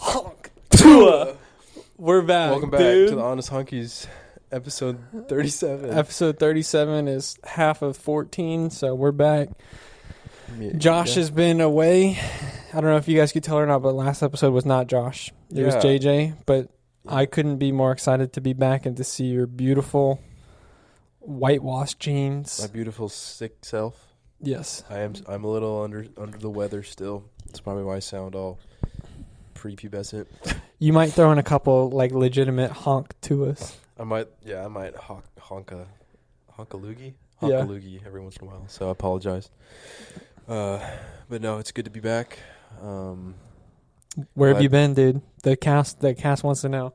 Honk Tua. We're back. Welcome back dude. to the Honest Hunkies, episode 37. Episode 37 is half of 14, so we're back. Josh has been away. I don't know if you guys could tell or not, but last episode was not Josh. It was JJ, but I couldn't be more excited to be back and to see your beautiful whitewashed jeans. My beautiful sick self. Yes. I'm a little under the weather still. That's probably why I sound all prepubescent. You might throw in a couple like legitimate honk to us. I might honk a loogie every once in a while. So I apologize. But no, it's good to be back. Where have you been, dude? The cast wants to know.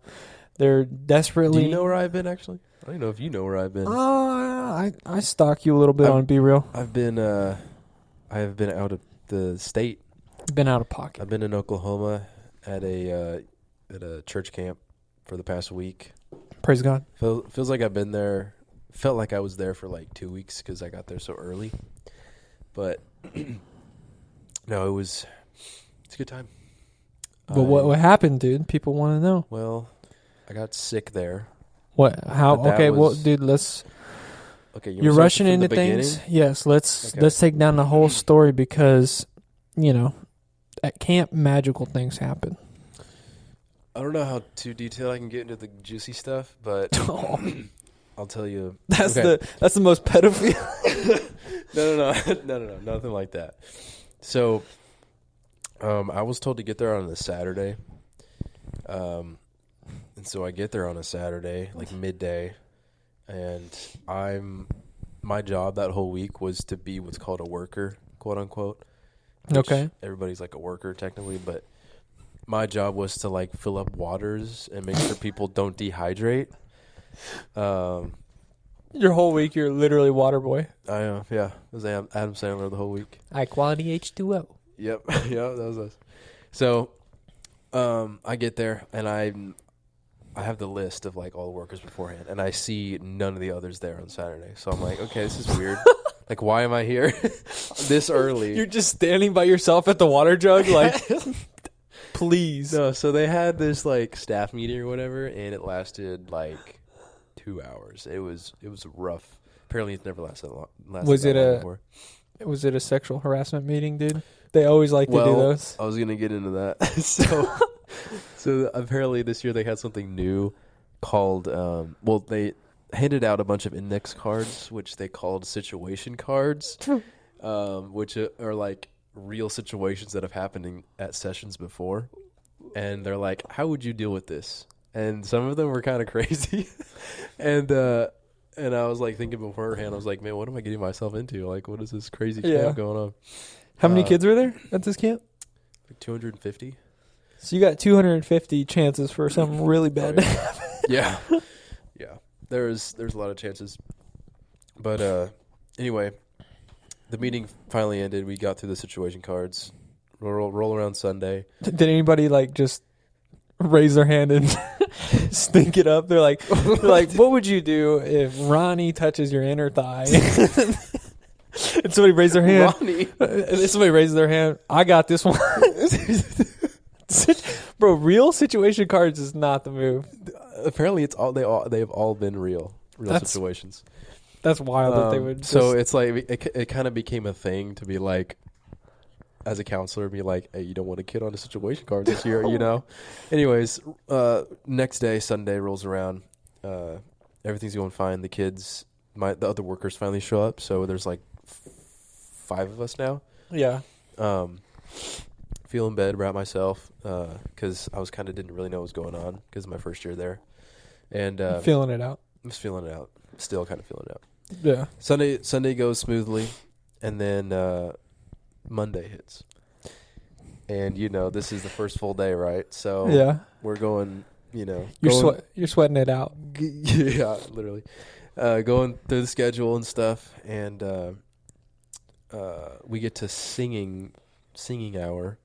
They're desperately. Do you know where I've been? Actually, I don't even know if you know where I've been. I stalk you a little bit on Be Real. I have been out of the state. Been out of pocket. I've been in Oklahoma at a church camp for the past week. Praise God. Feels like I've been there. Felt like I was there for like 2 weeks because I got there so early. But no, it's a good time. But what happened, dude? People want to know. Well, I got sick there. What? How? Okay, well, dude, let's. Okay, you're rushing into things. Beginning? Yes, let's take down the whole story because, at camp, magical things happen. I don't know how too detailed I can get into the juicy stuff, but I'll tell you. That's the most pedophile. No, nothing like that. So, I was told to get there on a Saturday, and so I get there on a Saturday, like midday, and my job that whole week was to be what's called a worker, quote unquote. Okay. Everybody's like a worker technically, but my job was to like fill up waters and make sure people don't dehydrate. Your whole week, you're literally water boy. I know, yeah. It was Adam Sandler the whole week. High quality H2O. Yep, yeah, that was us. So, I get there and I have the list of like all the workers beforehand, and I see none of the others there on Saturday. So I'm like, okay, this is weird. Like, why am I here this early? You're just standing by yourself at the water jug, like, please. No, so they had this like staff meeting or whatever, and it lasted like 2 hours. It was rough. Apparently, it's never lasted long. Was it a sexual harassment meeting, dude? They always like to do those. I was gonna get into that. So apparently this year they had something new called. They handed out a bunch of index cards, which they called situation cards, which are like real situations that have happened at sessions before, and they're like, "How would you deal with this?" And some of them were kind of crazy, and I was like thinking beforehand, I was like, "Man, what am I getting myself into? Like, what is this crazy camp going on?" How many kids were there at this camp? Like 250. So you got 250 chances for something really bad to happen. Yeah. There's a lot of chances, but anyway, the meeting finally ended. We got through the situation cards. Roll around Sunday. Did anybody like just raise their hand and stink it up? They're like, what would you do if Ronnie touches your inner thigh? And somebody raised their hand. Ronnie. And somebody raises their hand. I got this one. Bro, real situation cards is not the move. Apparently, they've all been real situations. That's wild that they would. So it's like it kind of became a thing to be like, as a counselor, be like, "Hey, you don't want a kid on a situation card this year," Anyways, next day, Sunday rolls around. Everything's going fine. The kids, the other workers finally show up. So there's like 5 of us now. Yeah. Feeling bad about myself because I didn't really know what was going on because of my first year there, and feeling it out. I'm just feeling it out. Still kind of feeling it out. Yeah. Sunday goes smoothly, and then Monday hits, and this is the first full day, right? So yeah, we're going. You're sweating it out. Yeah, literally. Going through the schedule and stuff, and we get to singing hour,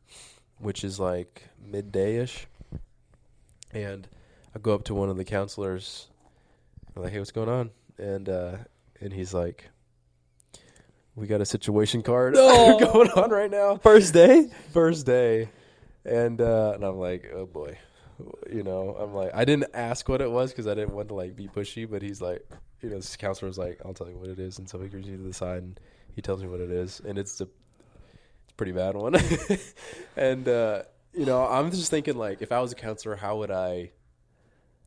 which is like midday-ish. And I go up to one of the counselors. I'm like, "Hey, what's going on?" And he's like, "We got a situation card going on right now." First day. And I'm like, oh boy, I'm like, I didn't ask what it was because I didn't want to like be pushy, but he's like, this counselor was like, I'll tell you what it is, and so he goes you to the side and he tells me what it is, and it's a pretty bad one. And I'm just thinking, like, if I was a counselor, how would I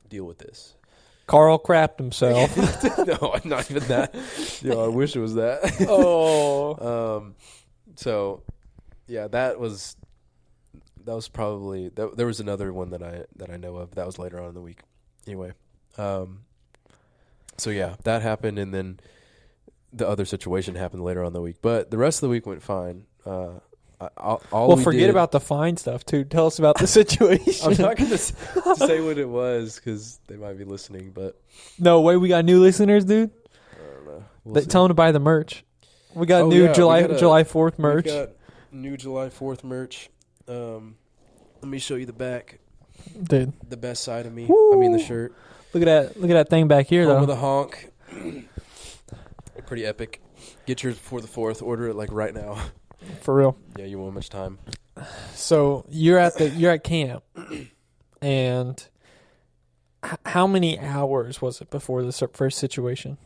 deal with this? Carl crapped himself. No, not even that. I wish it was that. Oh. So yeah, that was probably there was another one that I know of that was later on in the week. Anyway, so yeah, that happened, and then the other situation happened later on in the week. But the rest of the week went fine. Forget about the fine stuff too. Tell us about the situation. I'm not going to say what it was because they might be listening. But no way, we got new listeners, dude. I don't know. Tell them to buy the merch. We got July 4th merch. We got new July 4th merch. Let me show you the back, dude. The best side of me. Woo! I mean the shirt. Look at that thing back here, Home though. of the honk. Pretty epic. Get yours before the 4th. Order it like right now. For real. Yeah, you won't much time. So you're at camp, and how many hours was it before the first situation?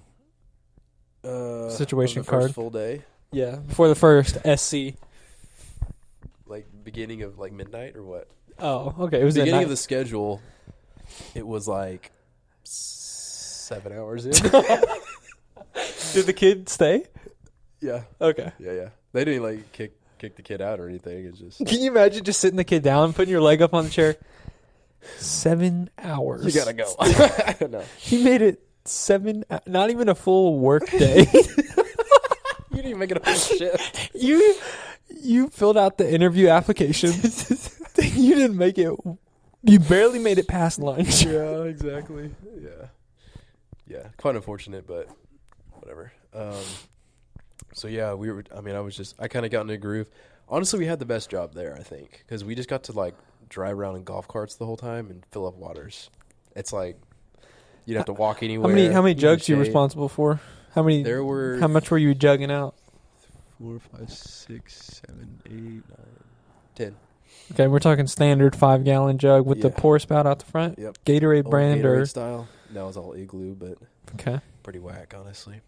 Situation the card. First full day. Yeah, before the first SC. Like beginning of like midnight or what? Oh, okay. It was beginning of the schedule. It was like 7 hours in. Did the kid stay? Yeah. Okay. Yeah. They didn't like kick the kid out or anything. It's just. Can you imagine just sitting the kid down and putting your leg up on the chair? 7 hours. You gotta go. I don't know. He made it 7. Not even a full work day. You didn't even make it a full shift. You filled out the interview application. You didn't make it. You barely made it past lunch. Yeah, exactly. Yeah. Quite unfortunate, but whatever. So yeah, I kind of got in a groove. Honestly, we had the best job there, I think, because we just got to like drive around in golf carts the whole time and fill up waters. It's like you don't have to walk anywhere. How many jugs are you responsible for? How much were you jugging out? 4, 5, 6, 7, 8, 9, 10. Okay, we're talking standard 5-gallon jug with the pour spout out the front. Yep. Gatorade Old brand Gatorade or style. That was all Igloo, but okay, pretty whack, honestly.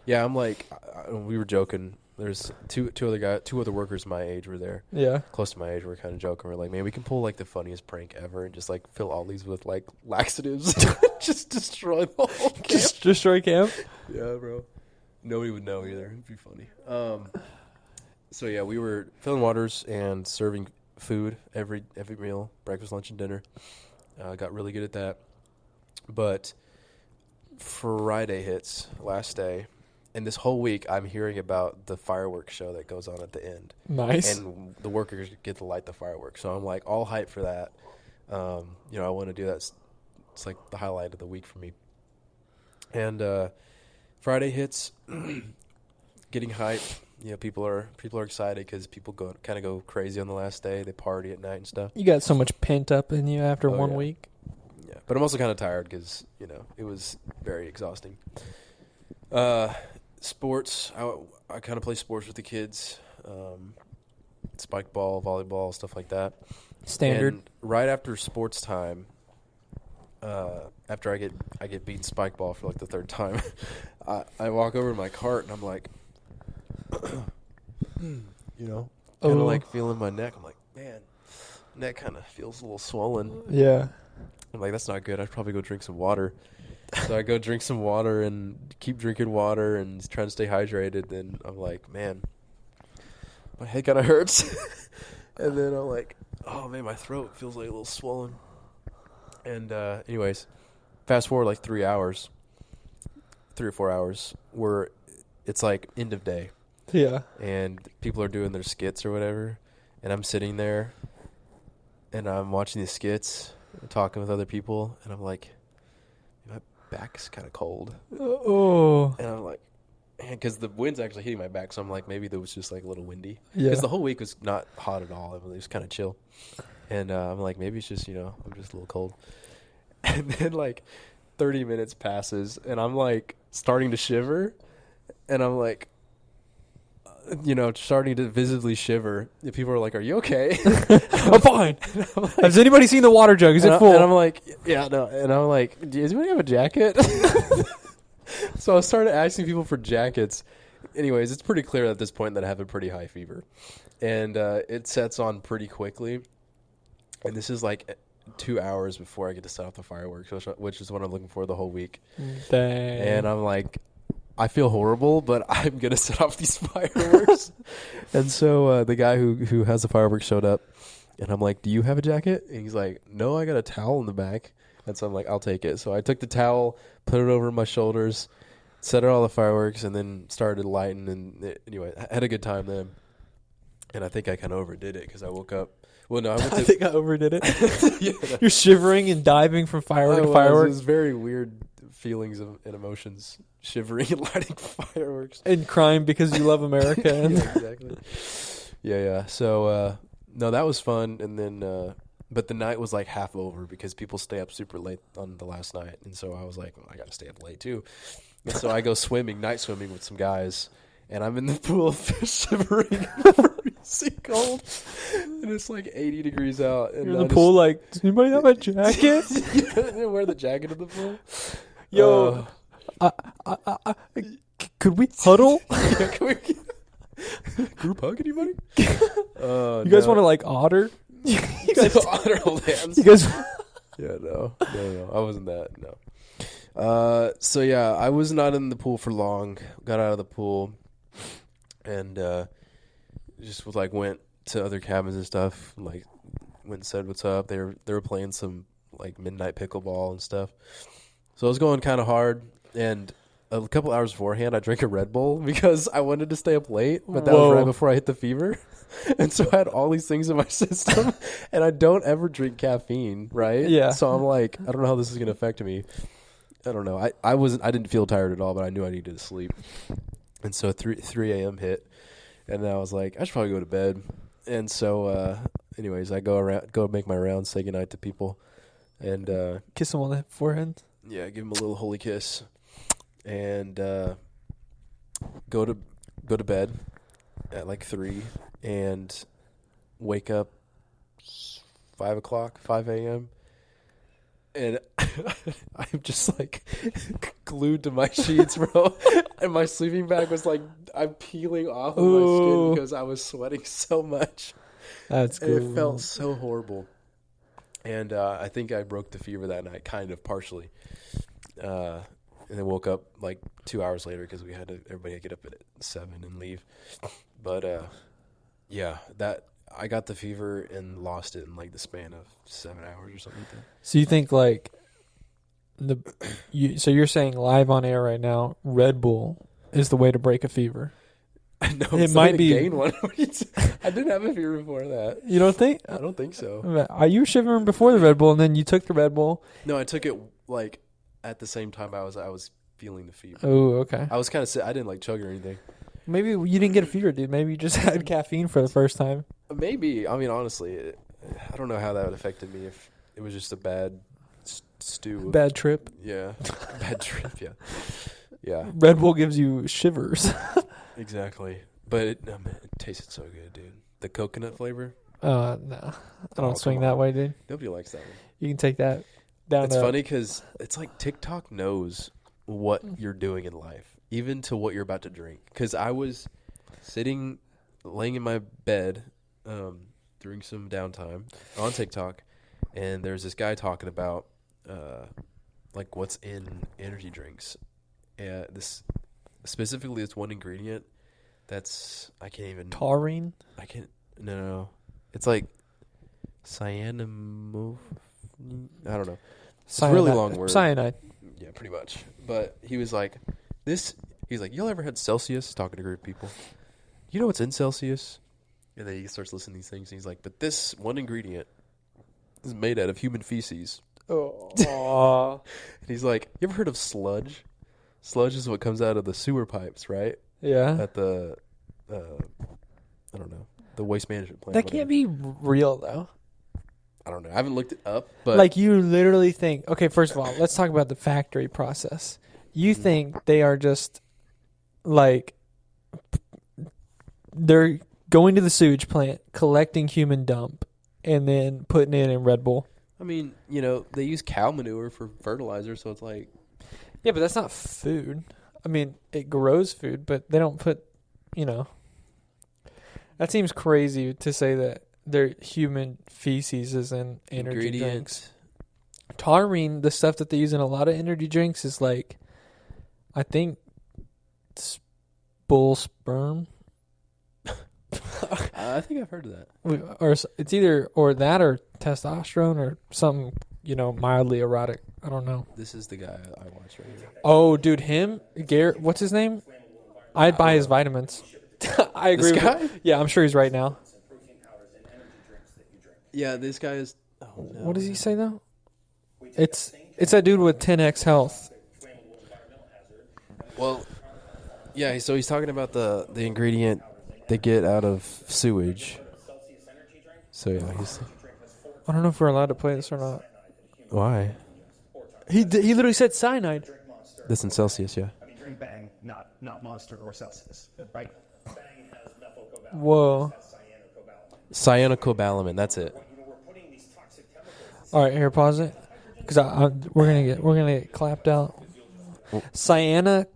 Yeah, I'm like, we were joking. There's two other workers my age were there. Yeah, close to my age. We're kind of joking. We're like, man, we can pull like the funniest prank ever and just like fill all these with like laxatives, just destroy the whole camp. Just destroy camp. Yeah, bro. Nobody would know either. It'd be funny. So yeah, we were filling waters and serving food every meal, breakfast, lunch, and dinner. Got really good at that. But Friday hits, last day, and this whole week I'm hearing about the fireworks show that goes on at the end. Nice. And the workers get to light the fireworks. So I'm like all hyped for that. I want to do that. It's like the highlight of the week for me. And Friday hits, getting hyped. People are excited because people go crazy on the last day. They party at night and stuff. You got so much pent up in you after 1 week. Yeah, but I'm also kind of tired because it was very exhausting. Sports, I kind of play sports with the kids, spike ball, volleyball, stuff like that. Standard. And right after sports time, after I get beaten spike ball for like the third time, I walk over to my cart and I'm like, kind of like feeling my neck. I'm like, man, neck kind of feels a little swollen. Yeah. I'm like, that's not good. I'd probably go drink some water. So I go drink some water and keep drinking water and trying to stay hydrated. Then I'm like, man, my head kind of hurts. And then I'm like, oh, man, my throat feels like a little swollen. And anyways, fast forward like 3 or 4 hours, where it's like end of day. Yeah. And people are doing their skits or whatever. And I'm sitting there and I'm watching these skits, talking with other people. And I'm like, my back's kind of cold. Oh. And I'm like, man, because the wind's actually hitting my back. So I'm like, maybe it was just like a little windy. Yeah. Because the whole week was not hot at all. It was kind of chill. And I'm like, maybe it's just, I'm just a little cold. And then like 30 minutes passes and I'm like starting to shiver. And I'm like, starting to visibly shiver. People are like, "Are you okay?" I'm fine. Like, has anybody seen the water jug? Is it full? And I'm like, "Yeah, no." And I'm like, "Does anybody have a jacket?" So I started asking people for jackets. Anyways, it's pretty clear at this point that I have a pretty high fever, and it sets on pretty quickly. And this is like 2 hours before I get to set off the fireworks, which is what I'm looking for the whole week. Dang. And I'm like, I feel horrible, but I'm gonna set off these fireworks. And so the guy who has the fireworks showed up, and I'm like, "Do you have a jacket?" And he's like, "No, I got a towel in the back." And so I'm like, "I'll take it." So I took the towel, put it over my shoulders, set all the fireworks, and then started lighting. And anyway, I had a good time then. And I think I kind of overdid it because I woke up. Well, no, I think I overdid it. Yeah. You're shivering and diving from firework to firework. It was very weird feelings and emotions. Shivering and lighting fireworks. And crying because you love America. Yeah, exactly. Yeah. So, no, that was fun. And then, but the night was like half over because people stay up super late on the last night. And so I was like, well, I got to stay up late too. And so I go night swimming with some guys. And I'm in the pool of fish shivering, freezing cold. And it's like 80 degrees out. And you're in the pool like, does anybody have a jacket? Yeah, I didn't wear the jacket in the pool. Yo. Could we huddle? Yeah, can we group hug anybody? You guys want to like otter? You guys otter hold hands. You guys? Yeah, no, I wasn't that. No. So yeah, I was not in the pool for long. Got out of the pool, and just was like went to other cabins and stuff. Like went and said what's up. They were playing some like midnight pickleball and stuff. So I was going kind of hard. And a couple hours beforehand, I drank a Red Bull because I wanted to stay up late, but that was right before I hit the fever. And so I had all these things in my system, and I don't ever drink caffeine, right? Yeah. So I'm like, I don't know how this is going to affect me. I don't know. I didn't feel tired at all, but I knew I needed to sleep. And so 3 a.m. hit, and I was like, I should probably go to bed. And so, anyways, I go make my rounds, say goodnight to people, and kiss them on the forehead. Yeah, give them a little holy kiss. And go to bed at like 3 and wake up 5 a.m. And I'm just like glued to my sheets, bro. And my sleeping bag was like, I'm peeling off of my skin because I was sweating so much. That's good. It felt so horrible. And I think I broke the fever that night, kind of partially. And then woke up like 2 hours later because everybody had to get up at 7 and leave. But yeah, that I got the fever and lost it in like the span of 7 hours or something like that. So you think like so you're saying live on air right now, Red Bull is the way to break a fever? No, it might be gain one. I didn't have a fever before that. You don't think? I don't think so. Are you shivering before the Red Bull and then you took the Red Bull? No, I took it like at the same time I was feeling the fever. Oh, okay. I was kind of sick. I didn't like chug or anything. Maybe you didn't get a fever, dude. Maybe you just had caffeine for the first time. Maybe. I mean, honestly, I don't know how that would affected me if it was just a bad stew. Bad trip. Yeah. Bad trip, yeah. Yeah. Red Bull gives you shivers. Exactly. But it tasted so good, dude. The coconut flavor. No. I don't swing that way, dude. Nobody likes that one. You can take that down. It's funny because it's like TikTok knows what you're doing in life, even to what you're about to drink. Because I was laying in my bed during some downtime on TikTok, and there's this guy talking about like what's in energy drinks. This one ingredient that's I can't even taurine. I can't. No. It's like cyanamide. I don't know. It's a really long word. Cyanide. Yeah, pretty much. But he was like, he's like, y'all ever had Celsius? Talking to a group of people. You know what's in Celsius? And then he starts listening to these things. And he's like, but this one ingredient is made out of human feces. Oh. And he's like, you ever heard of sludge? Sludge is what comes out of the sewer pipes, right? Yeah. At the, I don't know, the waste management plant. That can't be real, though. I don't know. I haven't looked it up, but like you literally think. Okay, first of all, let's talk about the factory process. You think they are just like they're going to the sewage plant, collecting human dump, and then putting it in Red Bull. I mean, you know, they use cow manure for fertilizer, so it's like... Yeah, but that's not food. I mean, it grows food, but they don't put, you know... That seems crazy to say that their human feces is in energy drinks. Taurine, the stuff that they use in a lot of energy drinks is like, I think, bull sperm. I think I've heard of that. Or it's either or that or testosterone or something, you know, mildly erotic. I don't know. This is the guy I watch right here. Oh, dude, him, Garrett. What's his name? I'd buy his vitamins. I agree. This guy? Yeah, I'm sure he's right now. Yeah, this guy is. Oh, no. What does he say though? It's that dude with 10x health. Well, yeah. So he's talking about the ingredient they get out of sewage. So yeah, I don't know if we're allowed to play this or not. Why? He literally said cyanide. This in Celsius, yeah. Bang, not Monster or Celsius, right? Whoa. Cyanocobalamin, that's it. All right, here, pause it, because we're gonna get clapped out. Cyanocobalamin.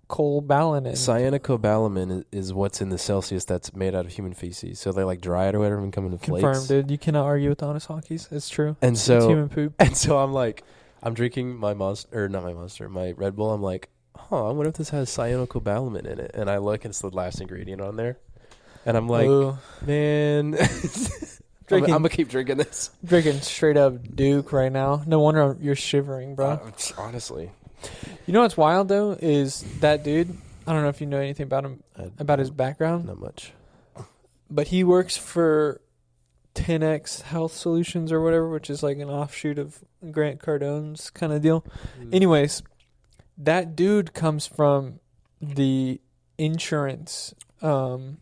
Cyanocobalamin is what's in the Celsius that's made out of human feces. So they like dry it or whatever and come into flakes. Confirmed, dude. You cannot argue with honest honkies. It's true. And it's so human poop. And so I'm drinking my my Red Bull. I'm like, I wonder if this has cyanocobalamin in it. And I look, and it's the last ingredient on there. And I'm like, man, I'm gonna keep drinking this. Drinking straight up Duke right now. No wonder you're shivering, bro. Honestly. You know what's wild though is that dude. I don't know if you know anything about him, about his background. Not much. But he works for 10X Health Solutions or whatever, which is like an offshoot of Grant Cardone's kind of deal. Anyways, that dude comes from the insurance realm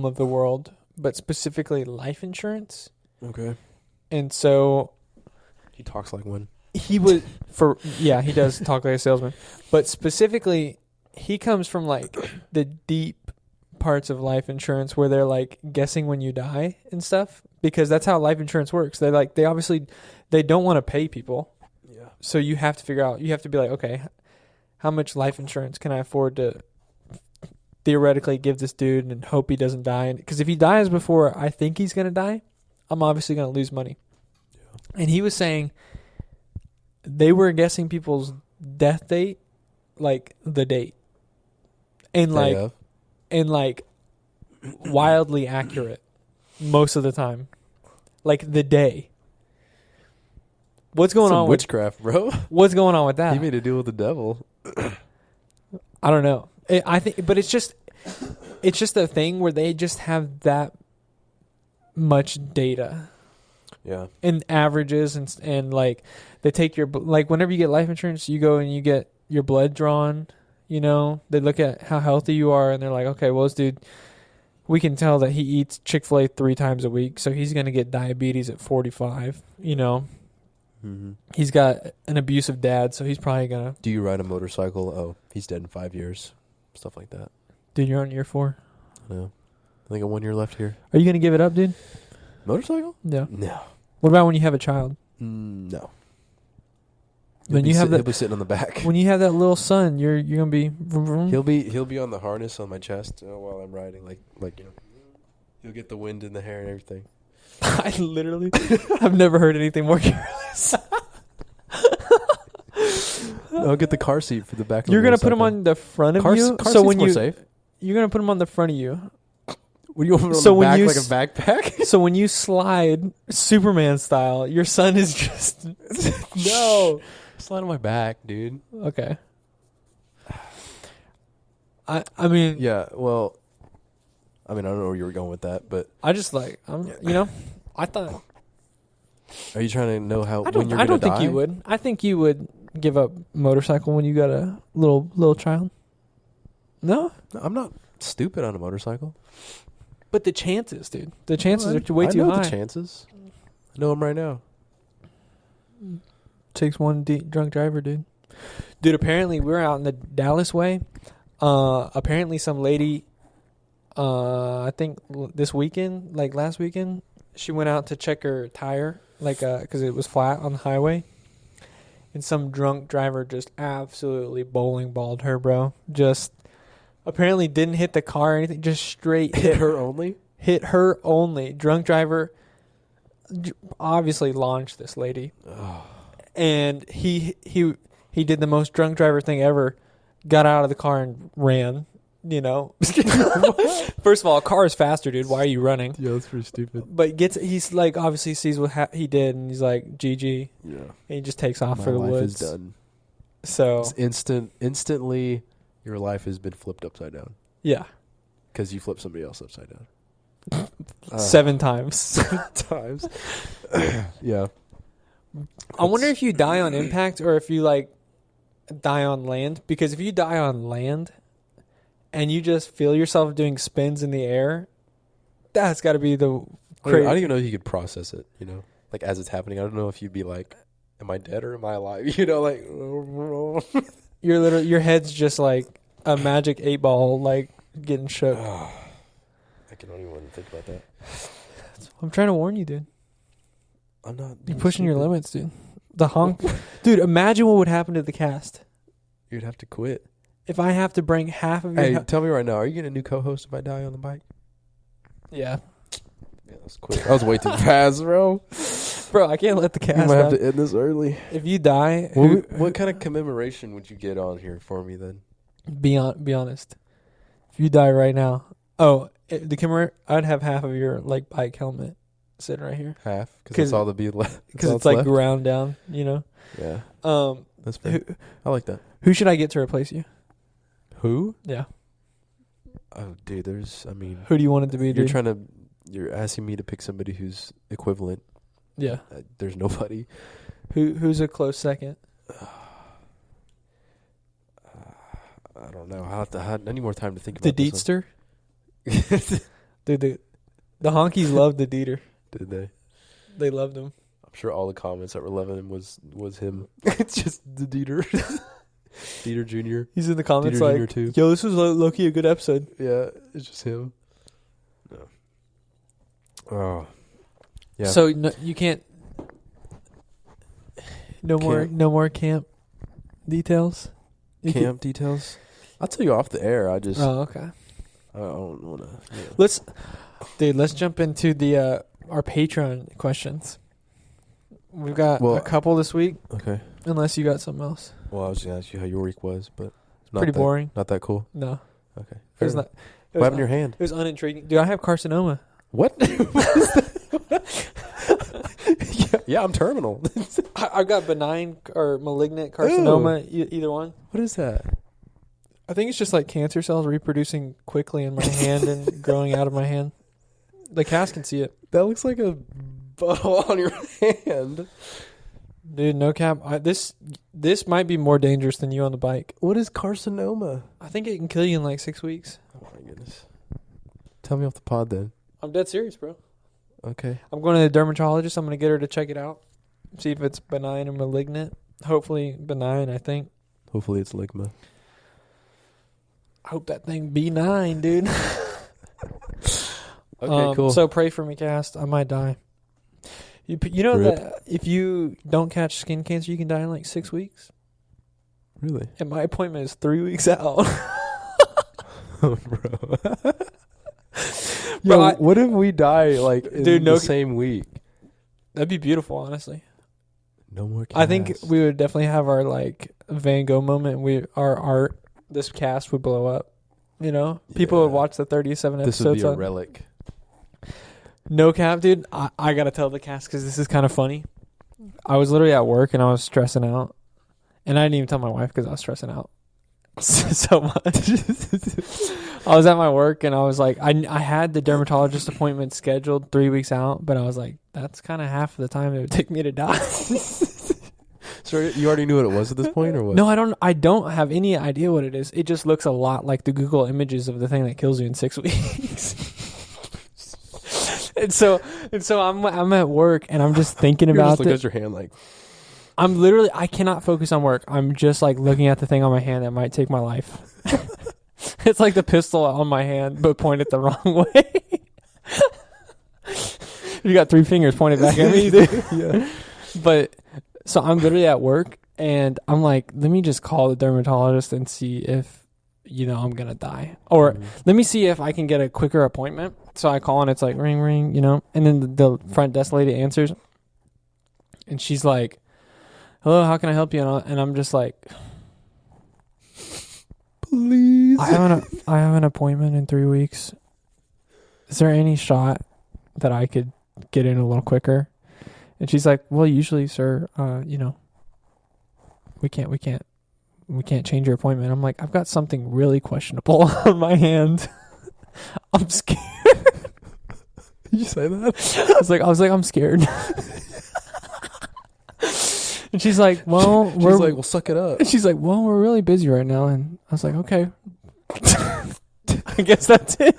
of the world, but specifically life insurance. Okay. And so he talks like one. He does talk like a salesman. But specifically, he comes from like the deep parts of life insurance where they're like guessing when you die and stuff, because that's how life insurance works. They don't want to pay people. Yeah. So you have to figure out, you have to be like, okay, how much life insurance can I afford to theoretically give this dude and hope he doesn't die? Because if he dies before I think he's going to die, I'm obviously going to lose money. Yeah. And he was saying they were guessing people's death date, like the date. And like wildly accurate most of the time. Like the day. What's going on? Witchcraft, bro. What's going on with that? He made a deal with the devil. I don't know. I think, but it's just a thing where they just have that much data. Yeah. And averages and like they take your, like whenever you get life insurance, you go and you get your blood drawn, you know, they look at how healthy you are and they're like, okay, well, this dude, we can tell that he eats Chick-fil-A 3 times a week. So he's going to get diabetes at 45, you know. Mm-hmm. He's got an abusive dad, so he's probably going to. Do you ride a motorcycle? Oh, he's dead in 5 years. Stuff like that. Dude, you're on year 4. I know. I think I have 1 year left here. Are you going to give it up, dude? Motorcycle? Yeah. No. What about when you have a child? No. When he'll be sitting on the back. When you have that little son, you're gonna be. Vroom, vroom. He'll be on the harness on my chest while I'm riding, like you know. He'll get the wind in the hair and everything. I literally, I've never heard anything more careless. I'll get the car seat for the back. You're gonna put him on the front of you, car so seat's when more safe. You're gonna put him on the front of you. What do you want So on the when back you like a backpack? So when you slide Superman style, your son is just no. Slide on my back, dude. Okay. I mean, yeah. Well, I mean, I don't know where you were going with that, but I just like I thought. Are you trying to know how? I don't think you would. I think you would give up motorcycle when you got a little child. No, I'm not stupid on a motorcycle. But the chances, dude. The chances are way too high. I know the chances. I know them right now. Takes one drunk driver, dude. Dude, apparently we're out in the Dallas way. Apparently some lady I think this weekend, like last weekend, she went out to check her tire, like, because it was flat on the highway. And some drunk driver just absolutely bowling balled her, bro. Just apparently didn't hit the car or anything, just straight Hit her only? Hit her only. Drunk driver obviously launched this lady. Oh. And he did the most drunk driver thing ever. Got out of the car and ran, you know. First of all, a car is faster, dude. Why are you running? Yeah, that's pretty stupid. But he's like, obviously sees what he did, and he's like, GG. Yeah. And he just takes off My for the life woods. is done. So It's instantly, your life has been flipped upside down. yeah, Because you flipped somebody else upside down. 7 times. 7 times. Yeah. I wonder if you die on impact or if you like die on land. Because if you die on land and you just feel yourself doing spins in the air, that's got to be the I don't even know if you could process it, you know, like as it's happening. I don't know if you'd be like, am I dead or am I alive? You know, like your head's just like a magic 8 ball, like getting shook. I can only even think about that. I'm trying to warn you, dude. I'm not. You're pushing your limits, dude. The honk, dude. Imagine what would happen to the cast You'd have to quit. if I have to bring half of your. Hey, tell me right now, are you getting a new co-host if I die on the bike? Yeah, Yeah, that's quick. I was way too fast, bro. bro. I can't let the You cast. might have die. to end this early. If you die, What kind of commemoration would you get on here for me then? be honest. If you die right now, the camera, I'd have half of your like bike helmet sitting right here Half, because that's all the be left. because it's like ground down. You know. Yeah, that's fair. I like that. Who should I get to replace you? Who? Yeah. Oh, dude, Who do you want it to be, dude? You're asking me to pick somebody who's equivalent. Yeah. There's nobody. Who's a close second? I don't know. I need more time to think The about this Deetster? Dude, the honkies loved the Dieter. Did they? They loved him. I'm sure all the comments that were loving him was him. It's just the Dieter. Dieter Jr. He's in the comments Dieter like, Jr. too. yo, this was low-key a good episode. Yeah, it's just him. No. Oh. Yeah. So no, you can't... No more camp details? Camp details? I'll tell you off the air. I just... Oh, okay. I don't want to... Yeah. Let's jump into the our Patreon questions. We've got a couple this week. Okay. Unless you got something else. Well, I was going to ask you how your week was, but... Pretty boring. Not that cool? No. Okay. It was not. What happened to your hand? It was unintriguing. Dude, I have carcinoma. What? Yeah, I'm terminal. I've got benign or malignant carcinoma, either one. What is that? I think it's just like cancer cells reproducing quickly in my hand and growing out of my hand. The cast can see it. That looks like a butthole on your hand. Dude, no cap. This might be more dangerous than you on the bike. What is carcinoma? I think it can kill you in like 6 weeks. Oh, my goodness. Tell me off the pod then. I'm dead serious, bro. Okay. I'm going to the dermatologist. I'm going to get her to check it out. See if it's benign or malignant. Hopefully benign, I think. Hopefully it's ligma. I hope that thing be 9, dude. Okay, cool. So pray for me, cast. I might die. You know Rip. that if you don't catch skin cancer, you can die in like 6 weeks? Really? And my appointment is 3 weeks out. Bro. Yo, what if we die like in the same week? That'd be beautiful, honestly. No more cast. I think we would definitely have our like Van Gogh moment. Our art, this cast would blow up. You know, people would watch the 37 this episodes. This would be a relic. No cap, dude. I gotta tell the cast because this is kind of funny. I was literally at work and I was stressing out, and I didn't even tell my wife because I was stressing out so much. I was at my work and I was like, I had the dermatologist appointment scheduled 3 weeks out, but I was like, that's kind of half of the time it would take me to die. So you already knew what it was at this point, or what? No, I don't have any idea what it is. It just looks a lot like the Google images of the thing that kills you in 6 weeks. and so I'm at work and I'm just thinking about just look at your hand like. I cannot focus on work. I'm just like looking at the thing on my hand that might take my life. It's like the pistol on my hand, but pointed the wrong way. You got 3 fingers pointed back at me, dude. Yeah. But so I'm literally at work, and I'm like, let me just call the dermatologist and see if, I'm going to die. Or let me see if I can get a quicker appointment. So I call, and it's like, ring, ring, and then the front desk lady answers. And she's like, hello, how can I help you? And I'm just like, please. I have an appointment in 3 weeks. Is there any shot that I could get in a little quicker? And she's like, well, usually, sir, we can't change your appointment. I'm like, I've got something really questionable on my hand. I'm scared. Did you say that? I was like, I'm scared. And she's like, well, well, suck it up. And she's like, well, we're really busy right now. And I was like, okay. I guess that's it.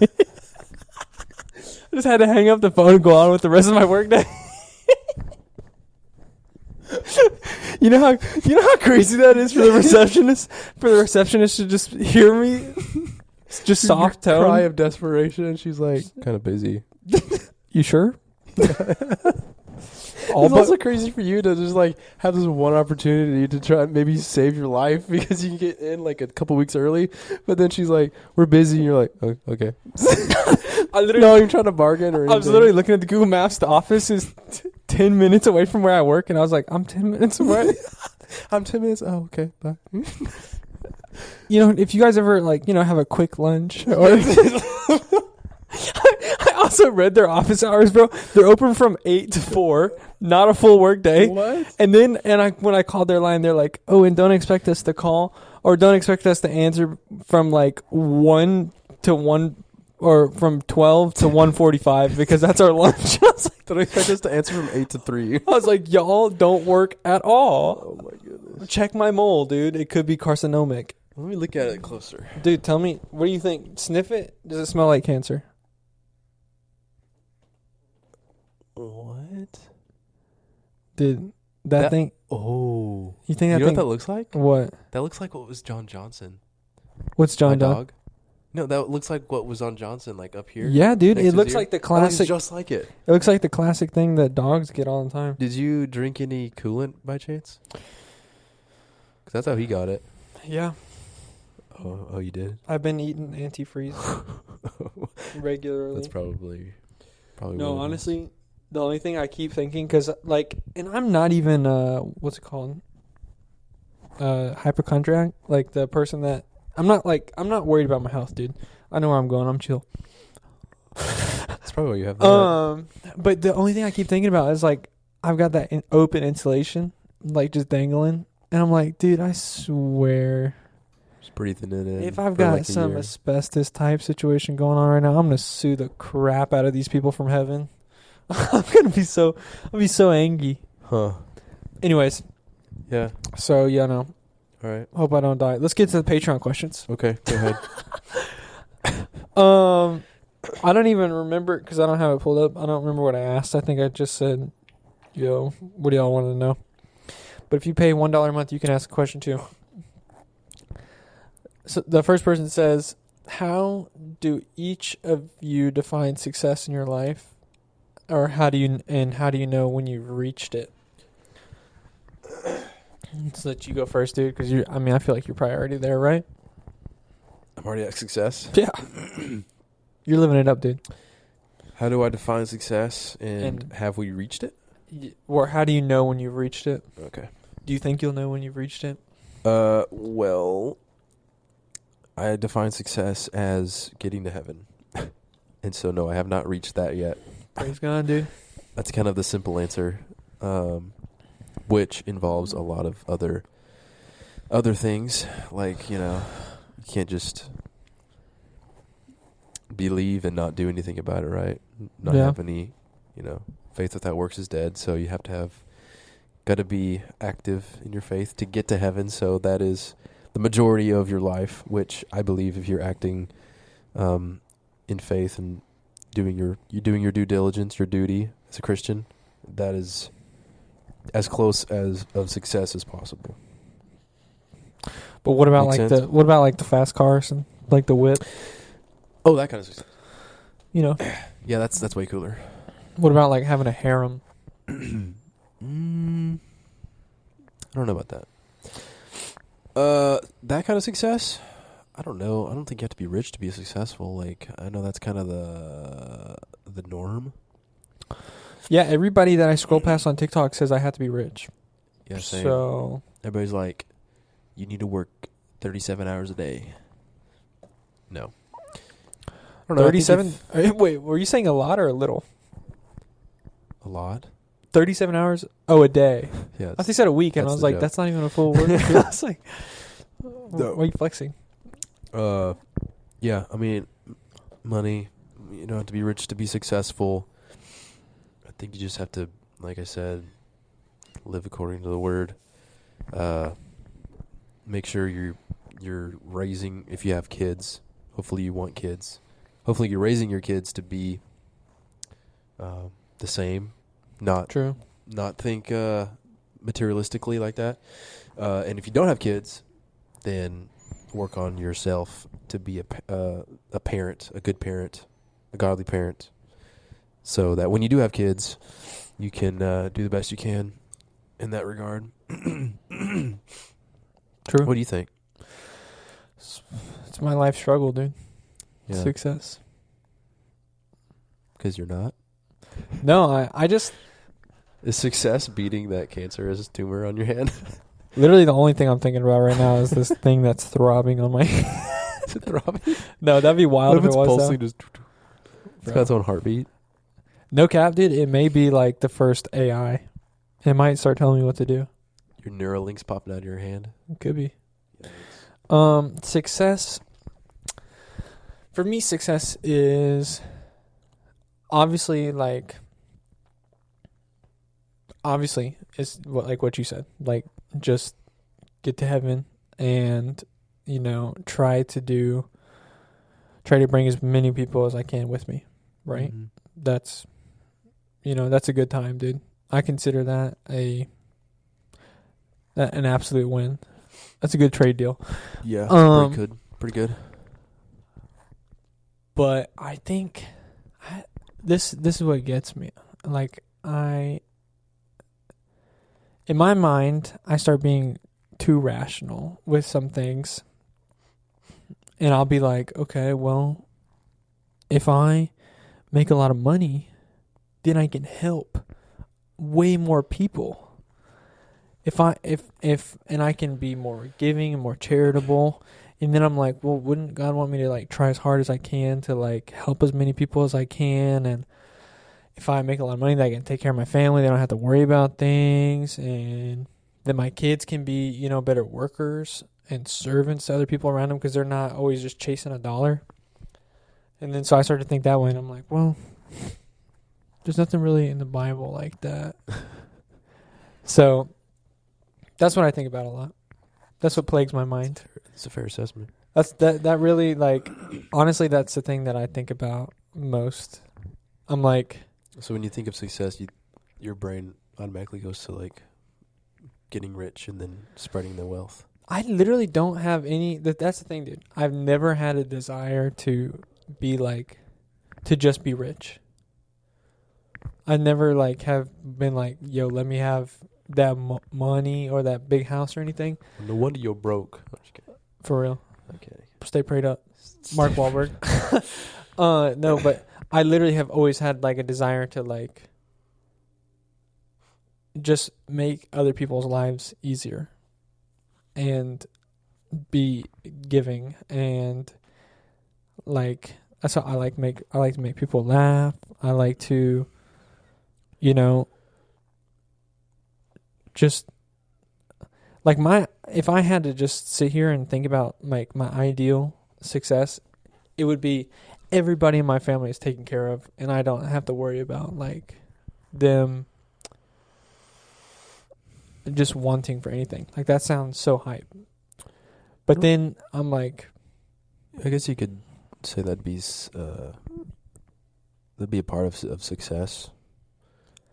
I just had to hang up the phone and go on with the rest of my work day. You know how crazy that is for the receptionist? For the receptionist to just hear me? It's just soft tone. Cry of desperation, and she's like, kind of busy. You sure? It's also crazy for you to just like have this one opportunity to try and maybe save your life because you can get in like a couple weeks early, but then she's like, "We're busy." And you're like, "Oh, okay." No, you're trying to bargain or anything. I was literally looking at the Google Maps. The office is 10 minutes away from where I work, and I was like, "I'm 10 minutes away." I'm 10 minutes. Oh, okay, bye. If you guys ever have a quick lunch or. I also read their office hours, bro. They're open from 8 to 4, not a full work day. What? And then, when I called their line, they're like, "Oh, and don't expect us to call or don't expect us to answer from like 1 to 1 or from 12 to 1:45 because that's our lunch." I was like, don't expect us to answer from 8 to 3. I was like, y'all don't work at all. Oh my goodness. Check my mole, dude. It could be carcinomic. Let me look at it closer. Dude, tell me, what do you think? Sniff it? Does it smell like cancer? What? Dude, that thing. Oh. You think You that know thing? what that looks like? What? That looks like what was John Johnson. What's John My Don? dog. No, that looks like what was on Johnson, like up here. Yeah, dude. next It to looks his ear. like the That looks classic. just like it. It looks like the classic thing that dogs get all the time. Did you drink any coolant by chance? Because that's how he got it. Yeah. Oh, you did? I've been eating antifreeze regularly. That's probably No, what it honestly, the only thing I keep thinking, because and I'm not even what's it called? Hypochondriac, like the person that I'm not worried about my health, dude. I know where I'm going. I'm chill. That's probably what you have there. But the only thing I keep thinking about is like I've got that open insulation, like just dangling, and I'm like, dude, I swear, Just breathing it in. if I've for got like a some year. asbestos type situation going on right now, I'm gonna sue the crap out of these people from heaven. I'll be so angry. Huh. Anyways, Yeah. so yeah, no. All right. Hope I don't die. Let's get to the Patreon questions. Okay. Go ahead. I don't even remember because I don't have it pulled up. I don't remember what I asked. I think I just said, "Yo, what do y'all want to know?" But if you pay $1 a month, you can ask a question too. So the first person says, "How do each of you define success in your life, or how do you know when you've reached it?" Let's let you go first, dude, because I feel like you're probably already there, right? I'm already at success. Yeah. You're living it up, dude. How do I define success, and have we reached it? Or how do you know when you've reached it? Okay. Do you think you'll know when you've reached it? Well, I define success as getting to heaven. And so, no, I have not reached that yet. Praise God, dude. That's kind of the simple answer, which involves a lot of other things. Like, you can't just believe and not do anything about it, right? Not have any, faith without works is dead. So you have to got to be active in your faith to get to heaven. So that is the majority of your life, which I believe if you're acting in faith and doing your due diligence, your duty as a Christian, that is as close as of success as possible. But what about Make like sense? the fast cars and Like the whip, Oh, that kind of success. you know. Yeah, that's way cooler. What about like having a harem? I don't know about that. That kind of success? I don't know. I don't think you have to be rich to be successful. Like, I know that's kind of the norm. Yeah, everybody that I scroll past on TikTok says I have to be rich. Yeah, same. So Everybody's like, you need to work 37 hours a day. No. I don't know. 37. Wait, were you saying a lot or a little? A lot? 37 hours? Oh, a day. Yeah. I think you said a week, and I was like, joke. that's not even a full work. I was like, No. why are you flexing? Yeah, I mean, money, you don't have to be rich to be successful. I think you just have to, like I said, live according to the word. Make sure you're raising, if you have kids, hopefully you want kids. Hopefully you're raising your kids to be the same, not True. not think materialistically like that. And if you don't have kids, then work on yourself to be a parent, a good parent, a godly parent, so that when you do have kids, you can do the best you can in that regard. True. What do you think? It's my life struggle, dude. Yeah. Success. Because you're not? No, I just... Is success beating that cancerous tumor on your hand? Literally the only thing I'm thinking about right now is this thing that's throbbing on my... Is it throbbing? No, that'd be wild What if if it's it was, pulsing though. just... It's got its own heartbeat? No cap, dude. It may be like the first AI. It might start telling me what to do. Your Neuralink's popping out of your hand? It could be. Yikes. Success. For me, success is obviously is what you said. Like, just get to heaven and, try to bring as many people as I can with me. Right? Mm-hmm. That's a good time, dude. I consider that an absolute win. That's a good trade deal. Yeah, pretty good. Pretty good. But I think this is what gets me. Like, in my mind, I start being too rational with some things. And I'll be like, okay, well, if I make a lot of money, then I can help way more people. If I can be more giving and more charitable, and then I'm like, well, wouldn't God want me to like try as hard as I can to like help as many people as I can? And if I make a lot of money, then I can take care of my family. They don't have to worry about things, and then my kids can be, better workers and servants to other people around them because they're not always just chasing a dollar. And then so I started to think that way, and I'm like, well, there's nothing really in the Bible like that. So that's what I think about a lot. That's what plagues my mind. It's a fair assessment. That really, like, honestly, that's the thing that I think about most. I'm like... So when you think of success, your brain automatically goes to, like, getting rich and then spreading the wealth. I literally don't have any... That's the thing, dude. I've never had a desire to be, like... To just be rich. I never, like, have been like, yo, let me have that money or that big house or anything. No wonder you're broke. I'm just kidding. For real. Okay. Stay prayed up. Mark Wahlberg. No, but I literally have always had like a desire to like just make other people's lives easier and be giving, and like that's how I like to make people laugh. I like to, just like if I had to just sit here and think about like my ideal success, it would be everybody in my family is taken care of, and I don't have to worry about like them just wanting for anything. Like, that sounds so hype. But then I'm like, I guess you could say that'd be a part of success.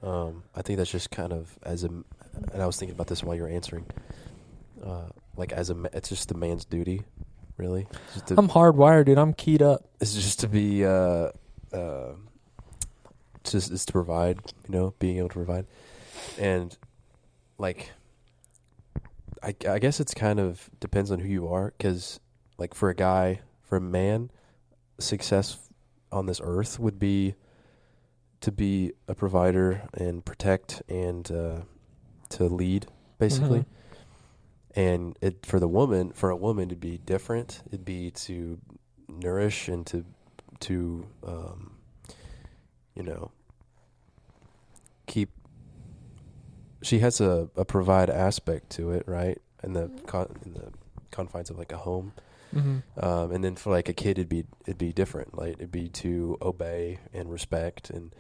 I think that's just kind of and I was thinking about this while you were answering. It's just the man's duty really. I'm hardwired, dude. I'm keyed up. It's just to be, it's to provide, being able to provide. And, like, I guess it's kind of depends on who you are, because, like, for a man, success on this earth would be to be a provider and protect and to lead, basically. Mm-hmm. And for a woman to be different, it'd be to nourish and to keep. She has a provide aspect to it, right? In the confines of like a home. Mm-hmm. And then for like a kid, it'd be different. Like it'd be to obey and respect and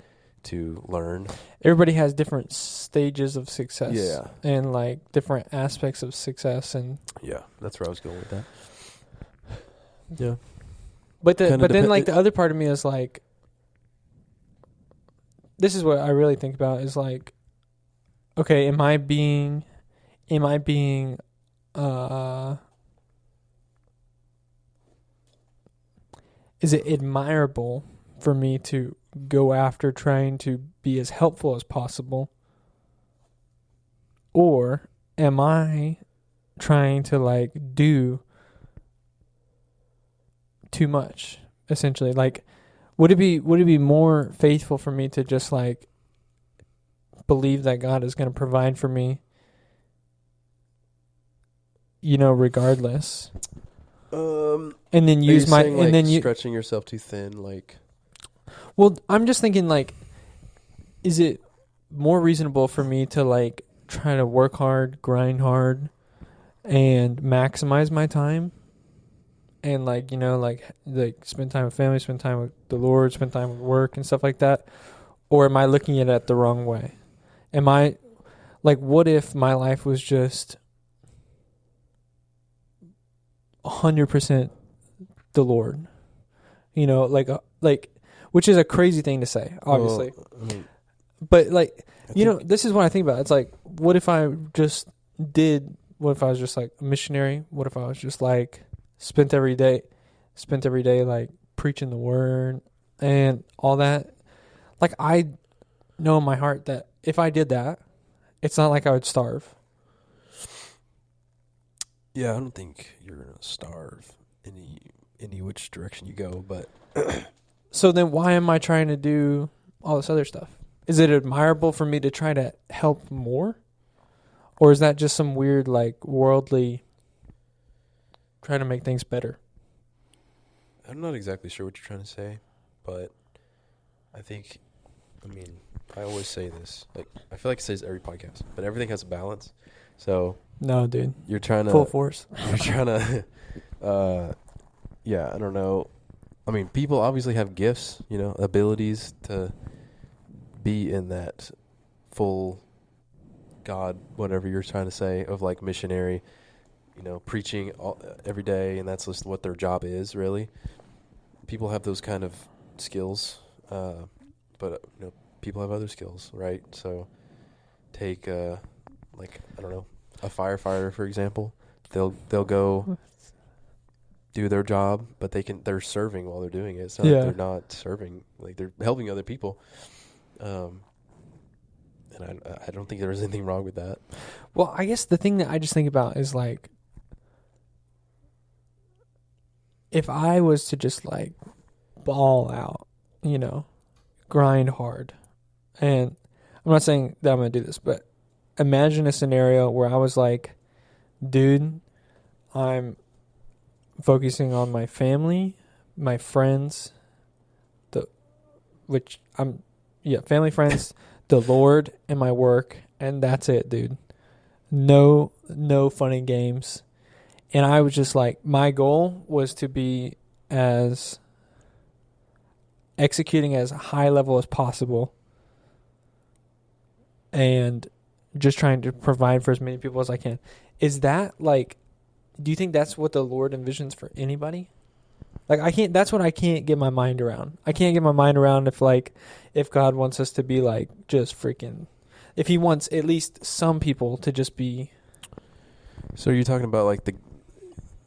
to learn. Everybody has different stages of success. Yeah. And like different aspects of success, and yeah, that's where I was going with that. Yeah. But then like the other part of me is like, this is what I really think about is like, okay, am I being is it admirable for me to go after trying to be as helpful as possible? Or am I trying to like do too much, essentially? Like, would it be more faithful for me to just like believe that God is going to provide for me, regardless? And then use my saying, and then stretching yourself too thin, like. Well, I'm just thinking like, is it more reasonable for me to like try to work hard, grind hard, and maximize my time, and like spend time with family, spend time with the Lord, spend time with work and stuff like that, or am I looking at it the wrong way? Am I like, what if my life was just 100% the Lord? Which is a crazy thing to say, obviously. Well, but like, this is what I think about. It's like, what if I was just like a missionary? What if I was just like spent every day like preaching the word and all that? Like, I know in my heart that if I did that, it's not like I would starve. Yeah, I don't think you're gonna starve any which direction you go, but so then why am I trying to do all this other stuff? Is it admirable for me to try to help more? Or is that just some weird, like, worldly trying to make things better? I'm not exactly sure what you're trying to say, but I always say this. Like, I feel like I say this every podcast, but everything has a balance. So no, dude, you're trying to full force. You're trying to, I don't know. I mean, people obviously have gifts, abilities to be in that full God, whatever you're trying to say, of like missionary, preaching every day, and that's just what their job is, really. People have those kind of skills, but people have other skills, right? So take a firefighter, for example. They'll go do their job, but they're serving while they're doing it. It's not like they're not serving, like they're helping other people. And I don't think there's anything wrong with that. Well, I guess the thing that I just think about is like, if I was to just like ball out, grind hard, and I'm not saying that I'm going to do this, but imagine a scenario where I was like, dude, I'm focusing on my family, my friends, family, friends, the Lord, and my work, and that's it, dude. No funny games. And I was just like, my goal was to be executing as high level as possible, and just trying to provide for as many people as I can. Is that like, do you think that's what the Lord envisions for anybody? Like, that's what I can't get my mind around. I can't get my mind around if God wants us to be like just freaking, if he wants at least some people to just be. So you're talking about like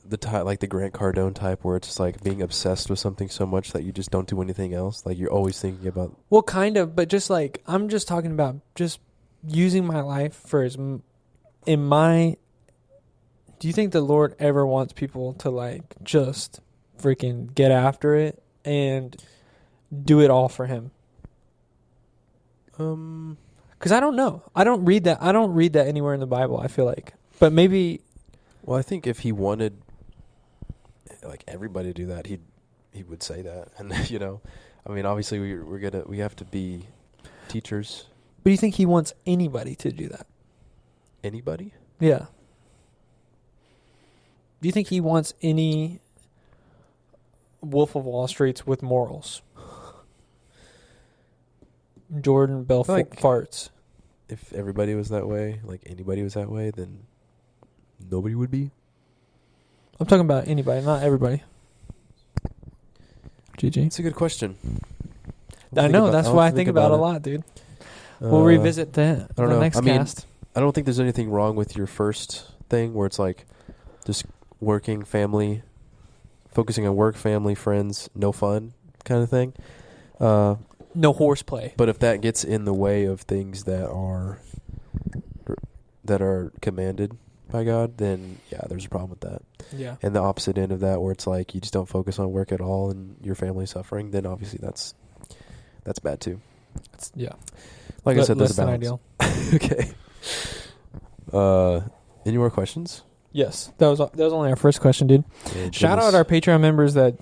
like the Grant Cardone type, where it's just like being obsessed with something so much that you just don't do anything else. Like you're always thinking about. Well, kind of, but just like I'm just talking about just using my life for do you think the Lord ever wants people to like just freaking get after it and do it all for Him? Because I don't know. I don't read that anywhere in the Bible, I feel like. But maybe. Well, I think if He wanted like everybody to do that, he would say that. And I mean, obviously we have to be teachers. But do you think He wants anybody to do that? Anybody? Yeah. Do you think He wants any Wolf of Wall Streets with morals? Jordan Belfort farts. If everybody was that way, like anybody was that way, then nobody would be. I'm talking about anybody, not everybody. GG. It's a good question. I know, that's why I think about it a lot, dude. We'll revisit that I don't know. Next cast. I don't think there's anything wrong with your first thing where it's like just working, family, focusing on work, family, friends, no fun kind of thing. No horseplay. But if that gets in the way of things that are commanded by God, then yeah, there's a problem with that. Yeah. And the opposite end of that, where it's like you just don't focus on work at all and your family's suffering, then obviously that's bad too. Yeah. Like I said, less there's a than balance. ideal. Okay. Any more questions? Yes, that was only our first question, dude. Yeah, Shout out our Patreon members that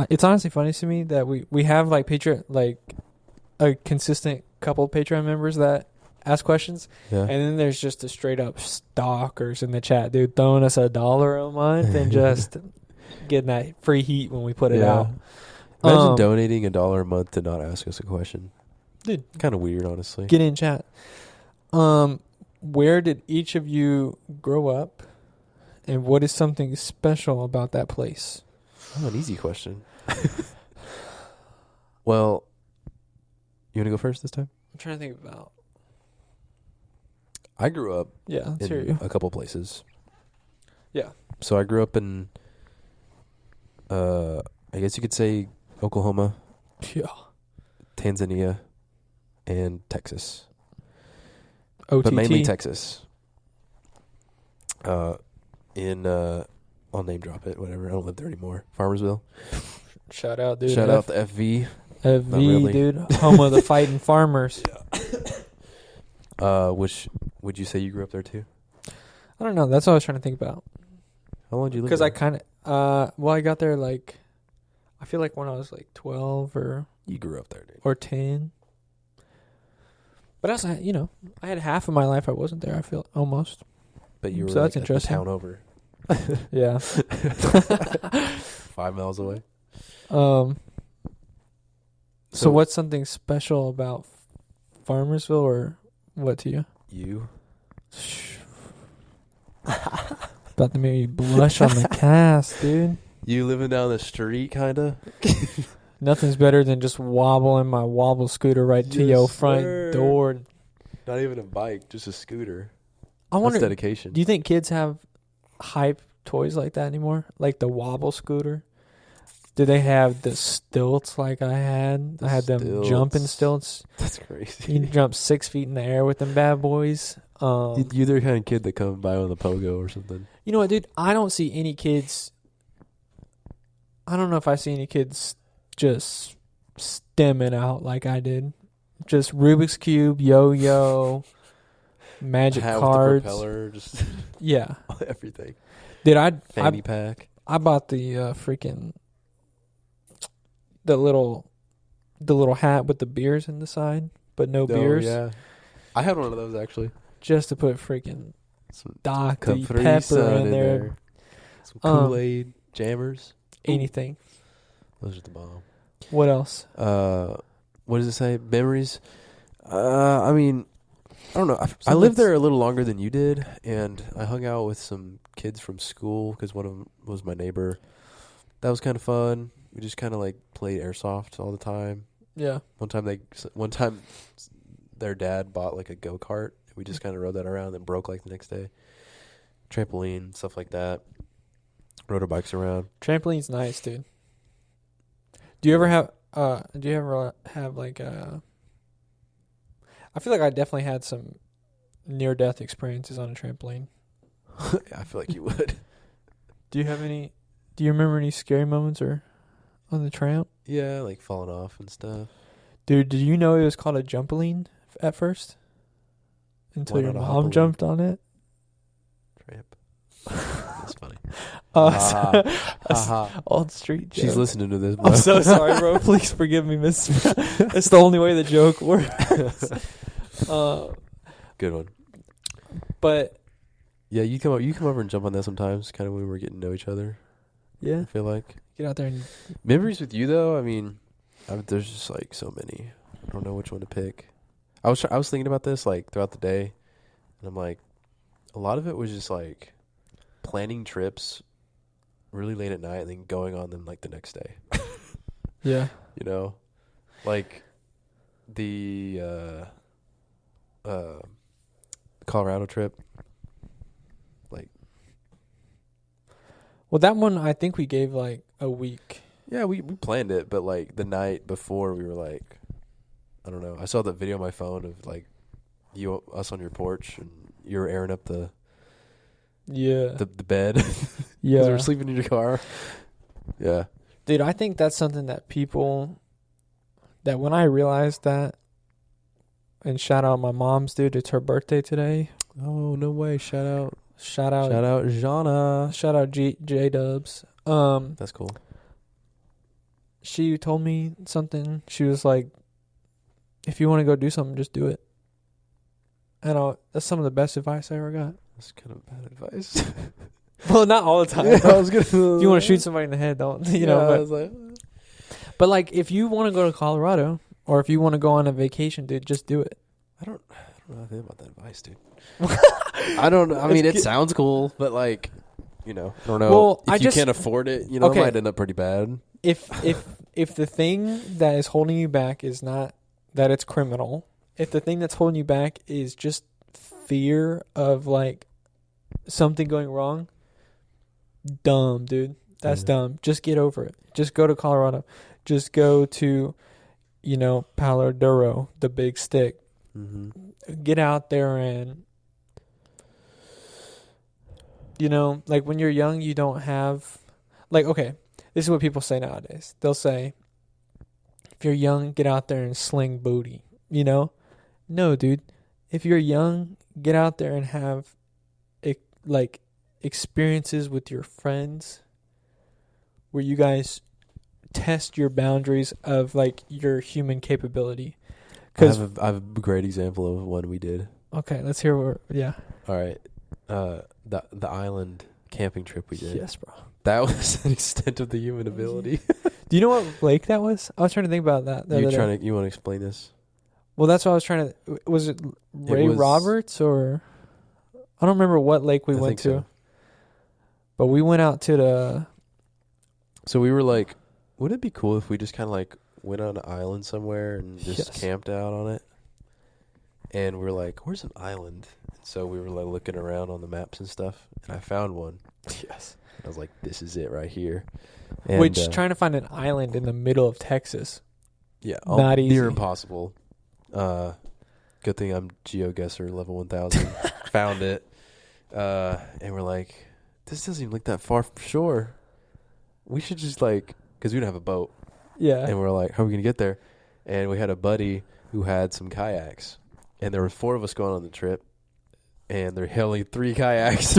it's honestly funny to me that we have like Patreon, like a consistent couple of Patreon members that ask questions, yeah. And then there's just the straight up stalkers in the chat, dude, throwing us $1 a month and just getting that free heat when we put it out. Imagine donating $1 a month to not ask us a question, dude. Kind of weird, honestly. Get in chat. Where did each of you grow up? And what is something special about that place? Oh, an easy question. Well, you want to go first this time? I'm trying to think about. I grew up in a couple places. Yeah. So I grew up in, I guess you could say Oklahoma, yeah, Tanzania, and Texas. OTT. But mainly Texas. I'll name drop it, whatever. I don't live there anymore. Farmersville. Shout out, dude. Shout out to FV. FV, really. dude. Home of the fighting farmers. Which would you say you grew up there too? I don't know. That's what I was trying to think about. How long did you live there? there? Because I kind of, I got there like, I feel like when I was like 12 or... You grew up there, dude. Or 10. But also, I had half of my life I wasn't there, I feel, almost. But you were so like that's interesting. a town over. Yeah. 5 miles away. So what's something special about Farmersville, or what to you? You. About to make me blush on the cast, dude. You living down the street, kind of? Nothing's better than just wobbling my wobble scooter right to your front door. Not even a bike, just a scooter. I wonder, that's dedication. Do you think kids have hype toys like that anymore? Like the wobble scooter? Do they have the stilts like I had? I had them jumping stilts. That's crazy. You can jump 6 feet in the air with them bad boys. You're the kind of kid that come by on the pogo or something. You know what, dude? I don't see any kids. I don't know if I see any kids just stemming out like I did. Just Rubik's Cube, yo-yo, magic cards. With the propeller, just yeah. Everything. Dude, fanny pack. I bought the freaking the little hat with the beers in the side, but no beers. Yeah. I had one of those actually. Just to put freaking some Dr. Pepper in there. Some Kool-Aid, jammers. Anything. Those are the bomb. What else? What does it say? Memories? I mean, I don't know. I lived there a little longer than you did, and I hung out with some kids from school because one of them was my neighbor. That was kind of fun. We just kind of like played airsoft all the time. Yeah. One time their dad bought like a go-kart. We just kind of rode that around and broke like the next day. Trampoline, stuff like that. Rode our bikes around. Trampoline's nice, dude. Do you ever have like I feel like I definitely had some near death experiences on a trampoline. I feel like you would. Do you remember any scary moments or on the tramp? Yeah, like falling off and stuff. Dude, did you know it was called a jumpaline at first? Until your mom jumped on it? Tramp. That's funny. Old street joke. She's listening to this, bro. I'm so sorry, bro. Please forgive me, miss. It's the only way the joke works. Good one. But yeah, you come over and jump on that sometimes, kind of when we're getting to know each other. Yeah. I feel like. Get out there and... Memories with you, though, I mean, there's just, like, so many. I don't know which one to pick. I was thinking about this, like, throughout the day, and I'm like, a lot of it was just, like, planning trips really late at night and then going on them, like, the next day. Yeah. You know? Like, the Colorado trip. Like... Well, that one, I think we gave, like, a week. Yeah, we planned it, but, like, the night before, we were like... I don't know. I saw the video on my phone of, like, us on your porch, and you were airing up the bed. Yeah. Because we were sleeping in your car. Yeah. Dude, I think that's something that when I realized that, and shout out my mom's, dude, it's her birthday today. Oh, no way. Shout out Jana. Shout out J-Dubs. That's cool. She told me something. She was like, if you want to go do something, just do it. And that's some of the best advice I ever got. That's kind of bad advice. Well, not all the time. Yeah, I was gonna. If you want to shoot somebody in the head, don't. You know. But, I was like, but like, if you want to go to Colorado, or if you want to go on a vacation, dude, just do it. I don't know how to think about that advice, dude. I don't. I mean, it sounds cool, but like, you know, I don't know. Well, if you can't afford it, you know, it might end up pretty bad. If the thing that is holding you back is not that it's criminal, if the thing that's holding you back is just fear of like something going wrong, dumb, dude. That's dumb. Just get over it. Just go to Colorado. Just go to, you know, Palo Duro, the big stick. Mm-hmm. Get out there and, you know, like when you're young, you don't have, like, okay, this is what people say nowadays. They'll say, if you're young, get out there and sling booty, you know? No, dude. If you're young, get out there and have, like, experiences with your friends where you guys test your boundaries of, like, your human capability. I have a great example of one we did. Okay, let's hear yeah. All right. The island camping trip we did. Yes, bro. That was an extent of the human ability. Do you know what lake that was? I was trying to think about that. You want to explain this? Well, that's what I was trying to... Was it Ray Roberts or... I don't remember what lake we went to. So. But we went out to the... So we were like, would it be cool if we just kind of like went on an island somewhere and just camped out on it? And we were like, where's an island? And so we were like looking around on the maps and stuff. And I found one. Yes. I was like, this is it right here. And, which, trying to find an island in the middle of Texas. Yeah. Not easy. Near impossible. Good thing I'm GeoGuessr level 1000. Found it. And we're like, this doesn't even look that far from shore. We should just like, because we don't have a boat. Yeah. And we're like, how are we going to get there? And we had a buddy who had some kayaks. And there were 4 of us going on the trip. And there were only 3 kayaks.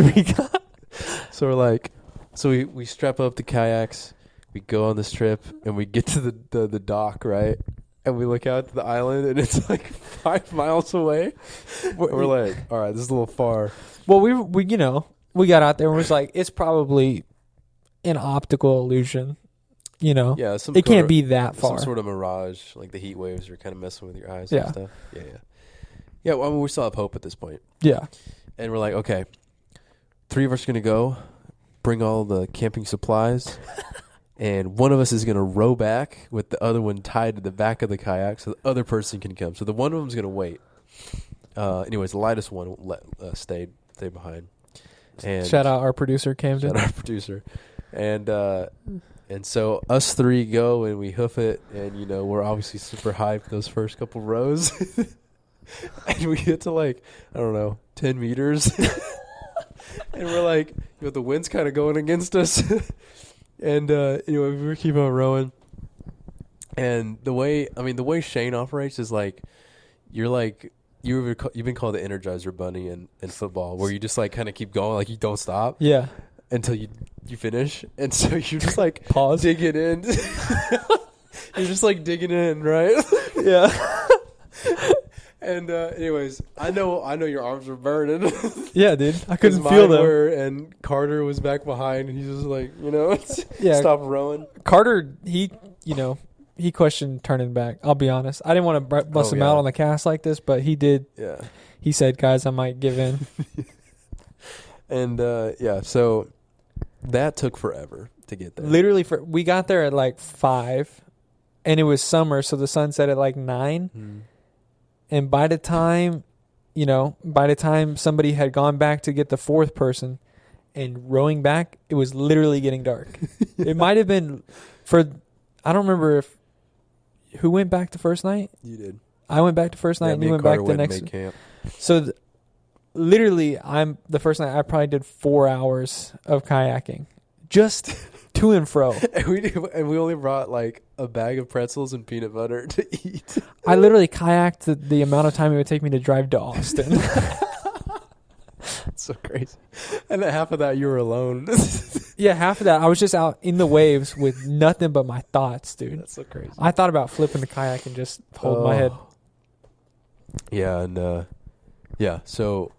So we're like, so we strap up the kayaks. We go on this trip. And we get to the dock, right? And we look out to the island. And it's like 5 miles away. We're like, all right, this is a little far. Well, we you know, we got out there and was like, it's probably an optical illusion. You know? Yeah. It can't be that far. Some sort of mirage. Like the heat waves are kind of messing with your eyes and stuff. Yeah, yeah. Yeah, well, I mean, we still have hope at this point. Yeah. And we're like, okay, 3 of us are going to go, bring all the camping supplies, and one of us is going to row back with the other one tied to the back of the kayak so the other person can come. So the one of them is going to wait. Anyways, the lightest one stayed behind. And shout out our producer, Camden. Shout out our producer. And so us three go and we hoof it, and we're obviously super hyped those first couple rows. And we get to I don't know, 10 meters. And we're like, the wind's kind of going against us. And we were keeping on rowing. And the way Shane operates is you've been called the Energizer Bunny in football, where you just kind of keep going, you don't stop. Yeah. Until you finish. And so you're just pause, digging in. You're just digging in, right? Yeah. And anyways, I know your arms were burning. Yeah, dude. I couldn't feel them. And Carter was back behind, and he's just yeah. Stop rowing. Carter, he questioned turning back. I'll be honest. I didn't want to bust him out on the cast like this, but he did. Yeah. He said, guys, I might give in. And so that took forever to get there. Literally, we got there at 5, and it was summer, so the sun set at 9. Mm. And by the time somebody had gone back to get the fourth person and rowing back, it was literally getting dark. It might have been I don't remember who went back the first night. You did. I went back the first night, and you went back the next. Camp. So literally, the first night I probably did 4 hours of kayaking, just to and fro. And we only brought a bag of pretzels and peanut butter to eat. I literally kayaked the amount of time it would take me to drive to Austin. That's so crazy. And half of that you were alone. Yeah, half of that I was just out in the waves with nothing but my thoughts, dude. That's so crazy. I thought about flipping the kayak and just holding my head. Yeah, and so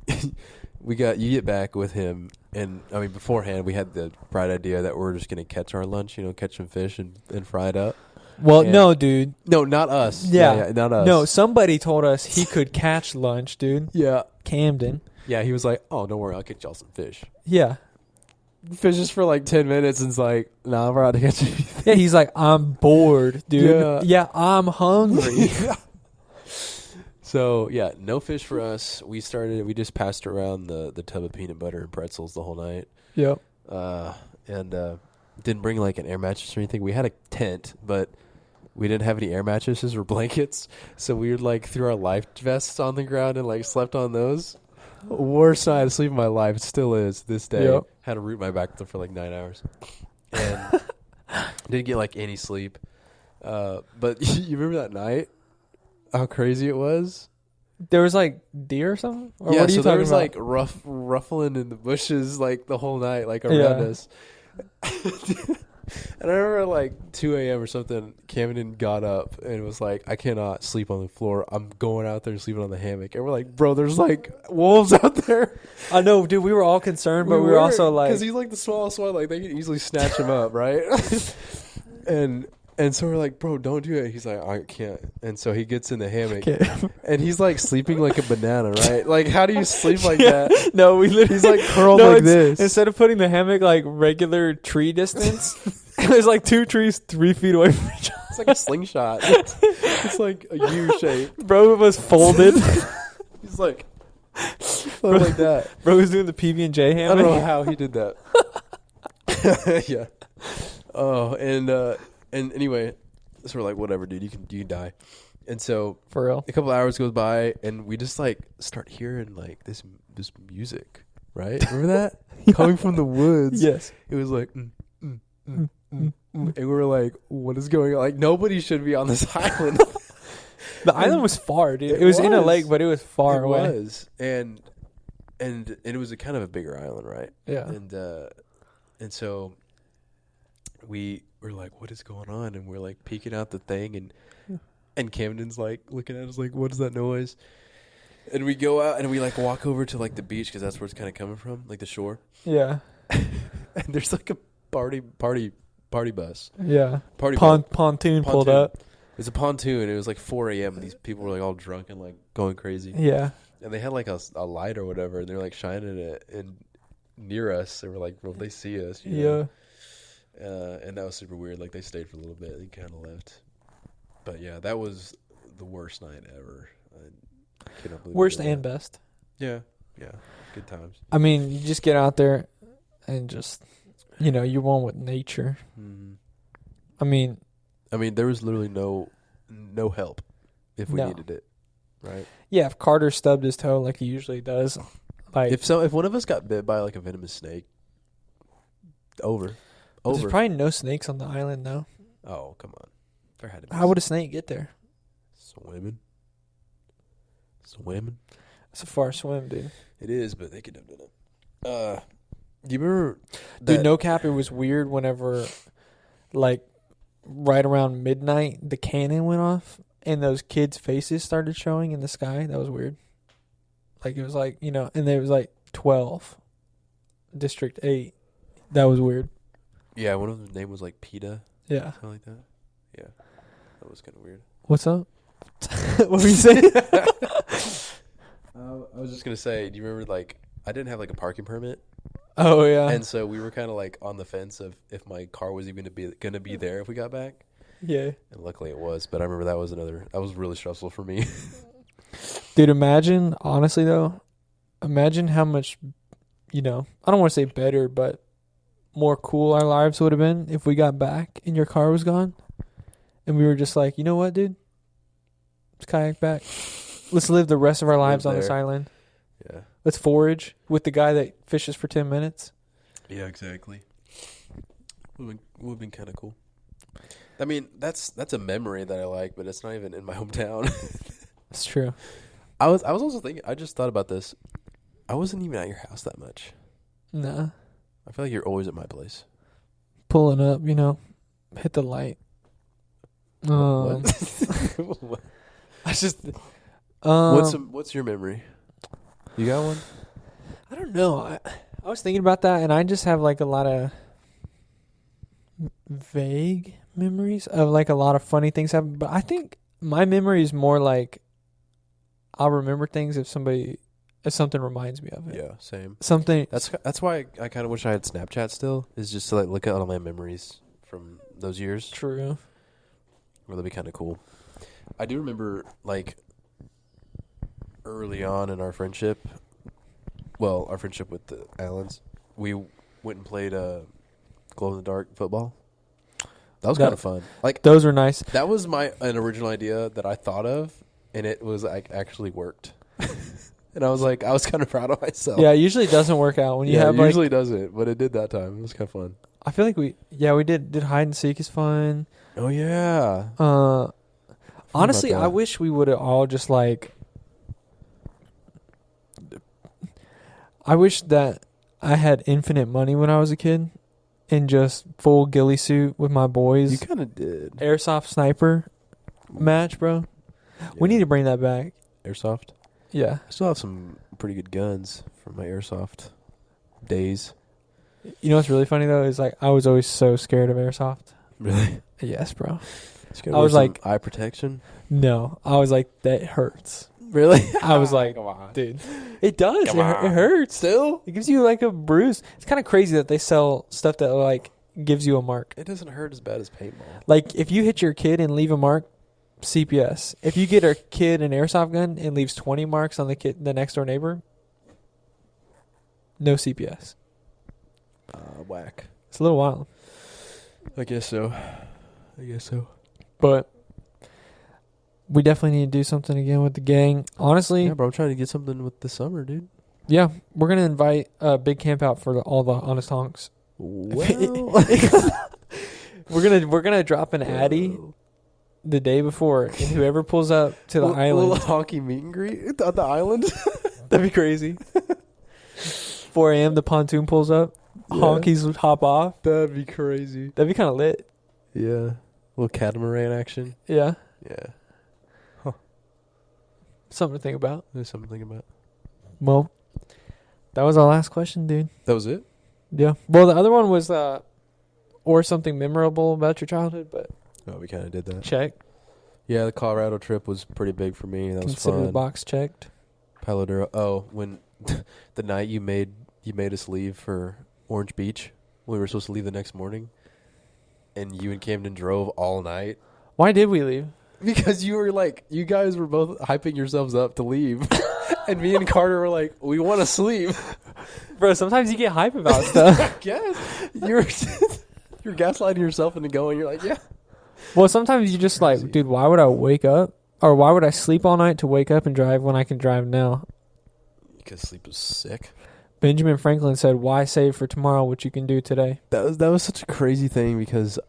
you get back with him, and beforehand we had the bright idea that we're just gonna catch our lunch, catch some fish and fry it up. Well, no, dude. No, not us. Yeah, not us. No, somebody told us he could catch lunch, dude. Yeah. Camden. Yeah, he was like, "Oh, don't worry, I'll get y'all some fish." Yeah. Fishes for 10 minutes, and it's "Nah, we're out to catch anything." Yeah, he's like, "I'm bored, dude. Yeah, I'm hungry." So yeah, no fish for us. We just passed around the tub of peanut butter and pretzels the whole night. Yep. And didn't bring an air mattress or anything. We had a tent, but we didn't have any air mattresses or blankets. So we threw our life vests on the ground and slept on those. Worst night of sleep of my life. It still is this day. Yep. Had to root my back for 9 hours. And didn't get any sleep. But you remember that night? How crazy it was? There was deer or something? Or yeah, what are you so there talking was about? ruffling in the bushes the whole night, around us. And I remember 2 a.m. or something, Camden got up and was I cannot sleep on the floor. I'm going out there and sleeping on the hammock. And we're like, bro, there's wolves out there. I know, dude. We were all concerned, but we were also because he's the smallest one. They can easily snatch him up, right? And so we're like, bro, don't do it. He's like, I can't. And so he gets in the hammock, and he's sleeping like a banana, right? How do you sleep like that? No, we literally he's curled like this. Instead of putting the hammock regular tree distance, there's 2 trees 3 feet away from each other. It's like a slingshot. It's a U shape. Bro, it was folded. He's like that. Bro was doing the PB&J hammock. I don't know how he did that. Yeah. Oh, and anyway, so we're like, whatever, dude, you can die. And so for real, a couple hours goes by, and we just start hearing this music, right? Remember that? Yeah. Coming from the woods. Yes. It was and we were like, what is going on? Nobody should be on this island. The island was far, dude. It was in a lake, but it was far away. It was, and it was a kind of a bigger island, right? Yeah. And so we're like, what is going on? And we're peeking out the thing, and Camden's looking at us what is that noise? And we go out and we walk over to the beach, because that's where it's kind of coming from, the shore. Yeah. And there's a party bus. Yeah. Pontoon pulled up. It's a pontoon. And it was 4 a.m. and these people were all drunk and going crazy. Yeah. And they had a light or whatever, and they're shining it and near us. They were will they see us? Yeah. And that was super weird. They stayed for a little bit and kind of left. But yeah, that was the worst night ever. I cannot believe worst and best. Yeah. Good times. I mean, you just get out there and just you're one with nature. I mean, there was literally no help if we needed it, right? Yeah, if Carter stubbed his toe like he usually does, like if one of us got bit by like a venomous snake, over. There's probably no snakes on the island though. Oh, come on. There had to be. How would a snake get there? Swimming. It's a far swim, dude. It is, but they could have done it. Do you remember? Dude, no cap, it was weird whenever, like, right around midnight, the cannon went off and those kids' faces started showing in the sky. That was weird. Like, it was like, and there was like 12, District 8. That was weird. Yeah, one of them name was like PETA. Yeah. Something like that. Yeah. That was kind of weird. What's up? What were you saying? I was just going to say, do you remember, like, I didn't have, like, a parking permit. Oh, yeah. And so we were kind of, like, on the fence of if my car was even going to be there if we got back. Yeah. And luckily it was. But I remember that was really stressful for me. Dude, honestly, though, imagine how much, I don't want to say better, but more cool our lives would have been if we got back and your car was gone. And we were just like, you know what, dude? Let's kayak back. Let's live the rest of our lives on this island. Yeah. Let's forage with the guy that fishes for 10 minutes. Yeah, exactly. Would have been kind of cool. I mean, that's a memory that I like, but it's not even in my hometown. It's true. I was also thinking, I just thought about this. I wasn't even at your house that much. Nah. I feel like you're always at my place. Pulling up, hit the light. What? I just... what's your memory? You got one? I don't know. I was thinking about that, and I just have like a lot of vague memories of like a lot of funny things happen. But I think my memory is more like I'll remember things if something reminds me of it. Yeah, same. Something. That's why I kind of wish I had Snapchat still. Is just to like look at all my memories from those years. True. Well, that'd be kind of cool. I do remember like early on in our friendship. Well, our friendship with the Allens, we went and played glow in the dark football. That was kind of fun. Like those were nice. That was an original idea that I thought of, and it was like actually worked. And I was kind of proud of myself. Yeah, it usually doesn't work out when you have. It usually doesn't, but it did that time. It was kind of fun. I feel like we did hide and seek is fun. Oh yeah. Honestly, I wish we would have all just like. I wish that I had infinite money when I was a kid, and just full ghillie suit with my boys. You kind of did. Airsoft sniper match, bro. Yeah. We need to bring that back. Airsoft. Yeah. I still have some pretty good guns from my airsoft days. You know what's really funny though is like I was always so scared of airsoft. Really? Yes, bro. I was like eye protection. No, I was like that hurts. Really? I was like, dude, it does. It hurts. Still, it gives you like a bruise. It's kind of crazy that they sell stuff that like gives you a mark. It doesn't hurt as bad as paintball. Like if you hit your kid and leave a mark, CPS. If you get a kid an airsoft gun and leaves 20 marks on the next door neighbor, no CPS. Whack. It's a little wild. I guess so. But we definitely need to do something again with the gang. Honestly. Yeah, bro, I'm trying to get something with the summer, dude. Yeah, we're going to invite a big camp out for all the honest honks. Well. we're gonna drop an Addy the day before, and whoever pulls up to the island. A little honky meet and greet on the island. That'd be crazy. 4 a.m. the pontoon pulls up. Yeah. Honkies would hop off. That'd be crazy. That'd be kind of lit. Yeah. A little catamaran action. Yeah. Yeah. Huh. Something to think about. There's something to think about. Well, that was our last question, dude. That was it? Yeah. Well, the other one was, or something memorable about your childhood, but. Oh, we kind of did that. Check. Yeah, the Colorado trip was pretty big for me. That was fun. Consider the box checked. Palo Duro. Oh, when the night you made us leave for Orange Beach. We were supposed to leave the next morning. And you and Camden drove all night. Why did we leave? Because you guys were both hyping yourselves up to leave. And me and Carter were like, we want to sleep. Bro, sometimes you get hype about stuff. Yes. You're gaslighting yourself into going. You're like, yeah. Well, sometimes you just like, dude, why would I wake up? Or why would I sleep all night to wake up and drive when I can drive now? Because sleep is sick. Benjamin Franklin said, why save for tomorrow what you can do today? That was such a crazy thing because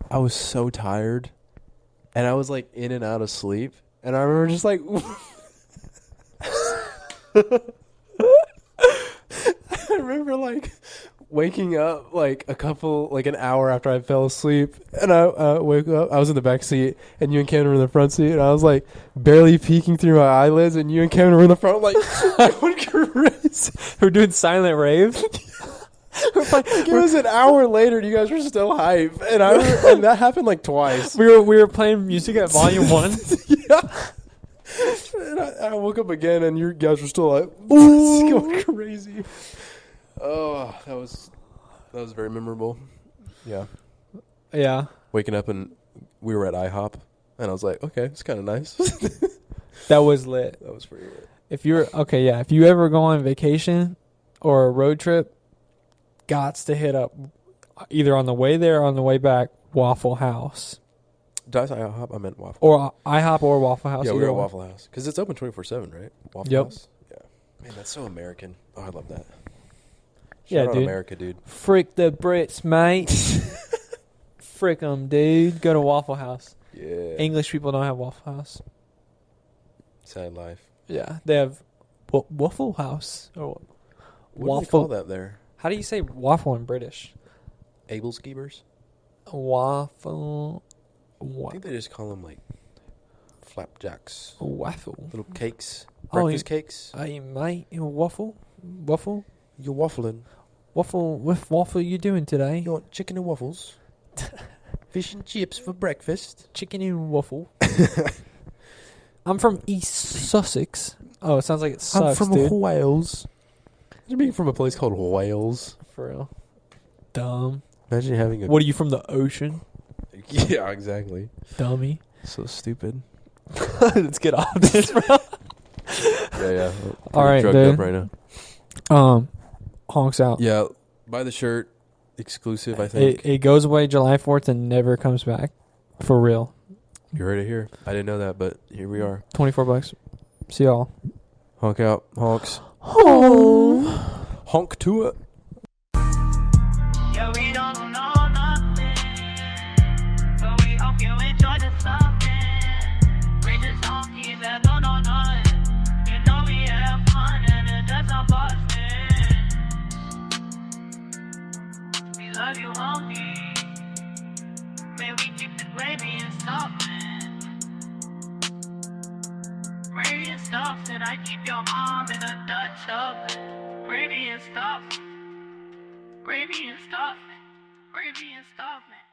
I was so tired. And I was like in and out of sleep. And I remember just like... I remember like waking up like an hour after I fell asleep, and I wake up. I was in the back seat, and you and Cameron were in the front seat, and I was like barely peeking through my eyelids, and you and Cameron were in the front, like going crazy. We're doing silent rave. It was an hour later, and you guys were still hype, and that happened like twice. We were playing music at volume 1. Yeah. And I woke up again, and you guys were still like going crazy. Oh, that was very memorable. Yeah. Yeah. Waking up and we were at IHOP, and I was like, okay, it's kind of nice. That was lit. That was pretty lit. If you ever go on vacation or a road trip, gots to hit up either on the way there or on the way back Waffle House. Did I say IHOP? I meant Waffle. Or IHOP or Waffle House. Yeah, we were at Waffle House because it's open 24/7, right? Waffle House. Yeah. Man, that's so American. Oh, I love that. Shout out dude. America, dude. Frick the Brits, mate. Frick them, dude. Go to Waffle House. Yeah. English people don't have Waffle House. Sad life. Yeah, they have Waffle House. Or what do they call that there? How do you say waffle in British? Able skeevers? Waffle. I think they just call them like flapjacks. Waffle. Little cakes. Breakfast cakes. Hey, mate, waffle? Waffle? You're waffling. Waffle, with waffle you doing today? You want chicken and waffles? Fish and chips for breakfast? Chicken and waffle. I'm from East Sussex. Oh, it sounds like it sucks, I'm from dude. Wales. You're being from a place called Wales. For real. Dumb. Imagine having a... What are you, from the ocean? Yeah, exactly. Dummy. So stupid. Let's get off this, bro. Yeah. All right, drugged dude. up right now. Honks out. Yeah, buy the shirt. Exclusive, I think. It goes away July 4th and never comes back. For real. You heard it here. I didn't know that, but here we are. $24. See y'all. Honk out. Honks. Oh. Honk to it. Yeah, we don't know nothing, but we hope you enjoy the something. We just don't keep that no. You know we have fun and it doesn't bust it. We love you, homie. May we keep the gravy and stuff, man. Gravy and stuff, and I keep your mom in a Dutch oven. Gravy and stuff. Gravy and stuff, man.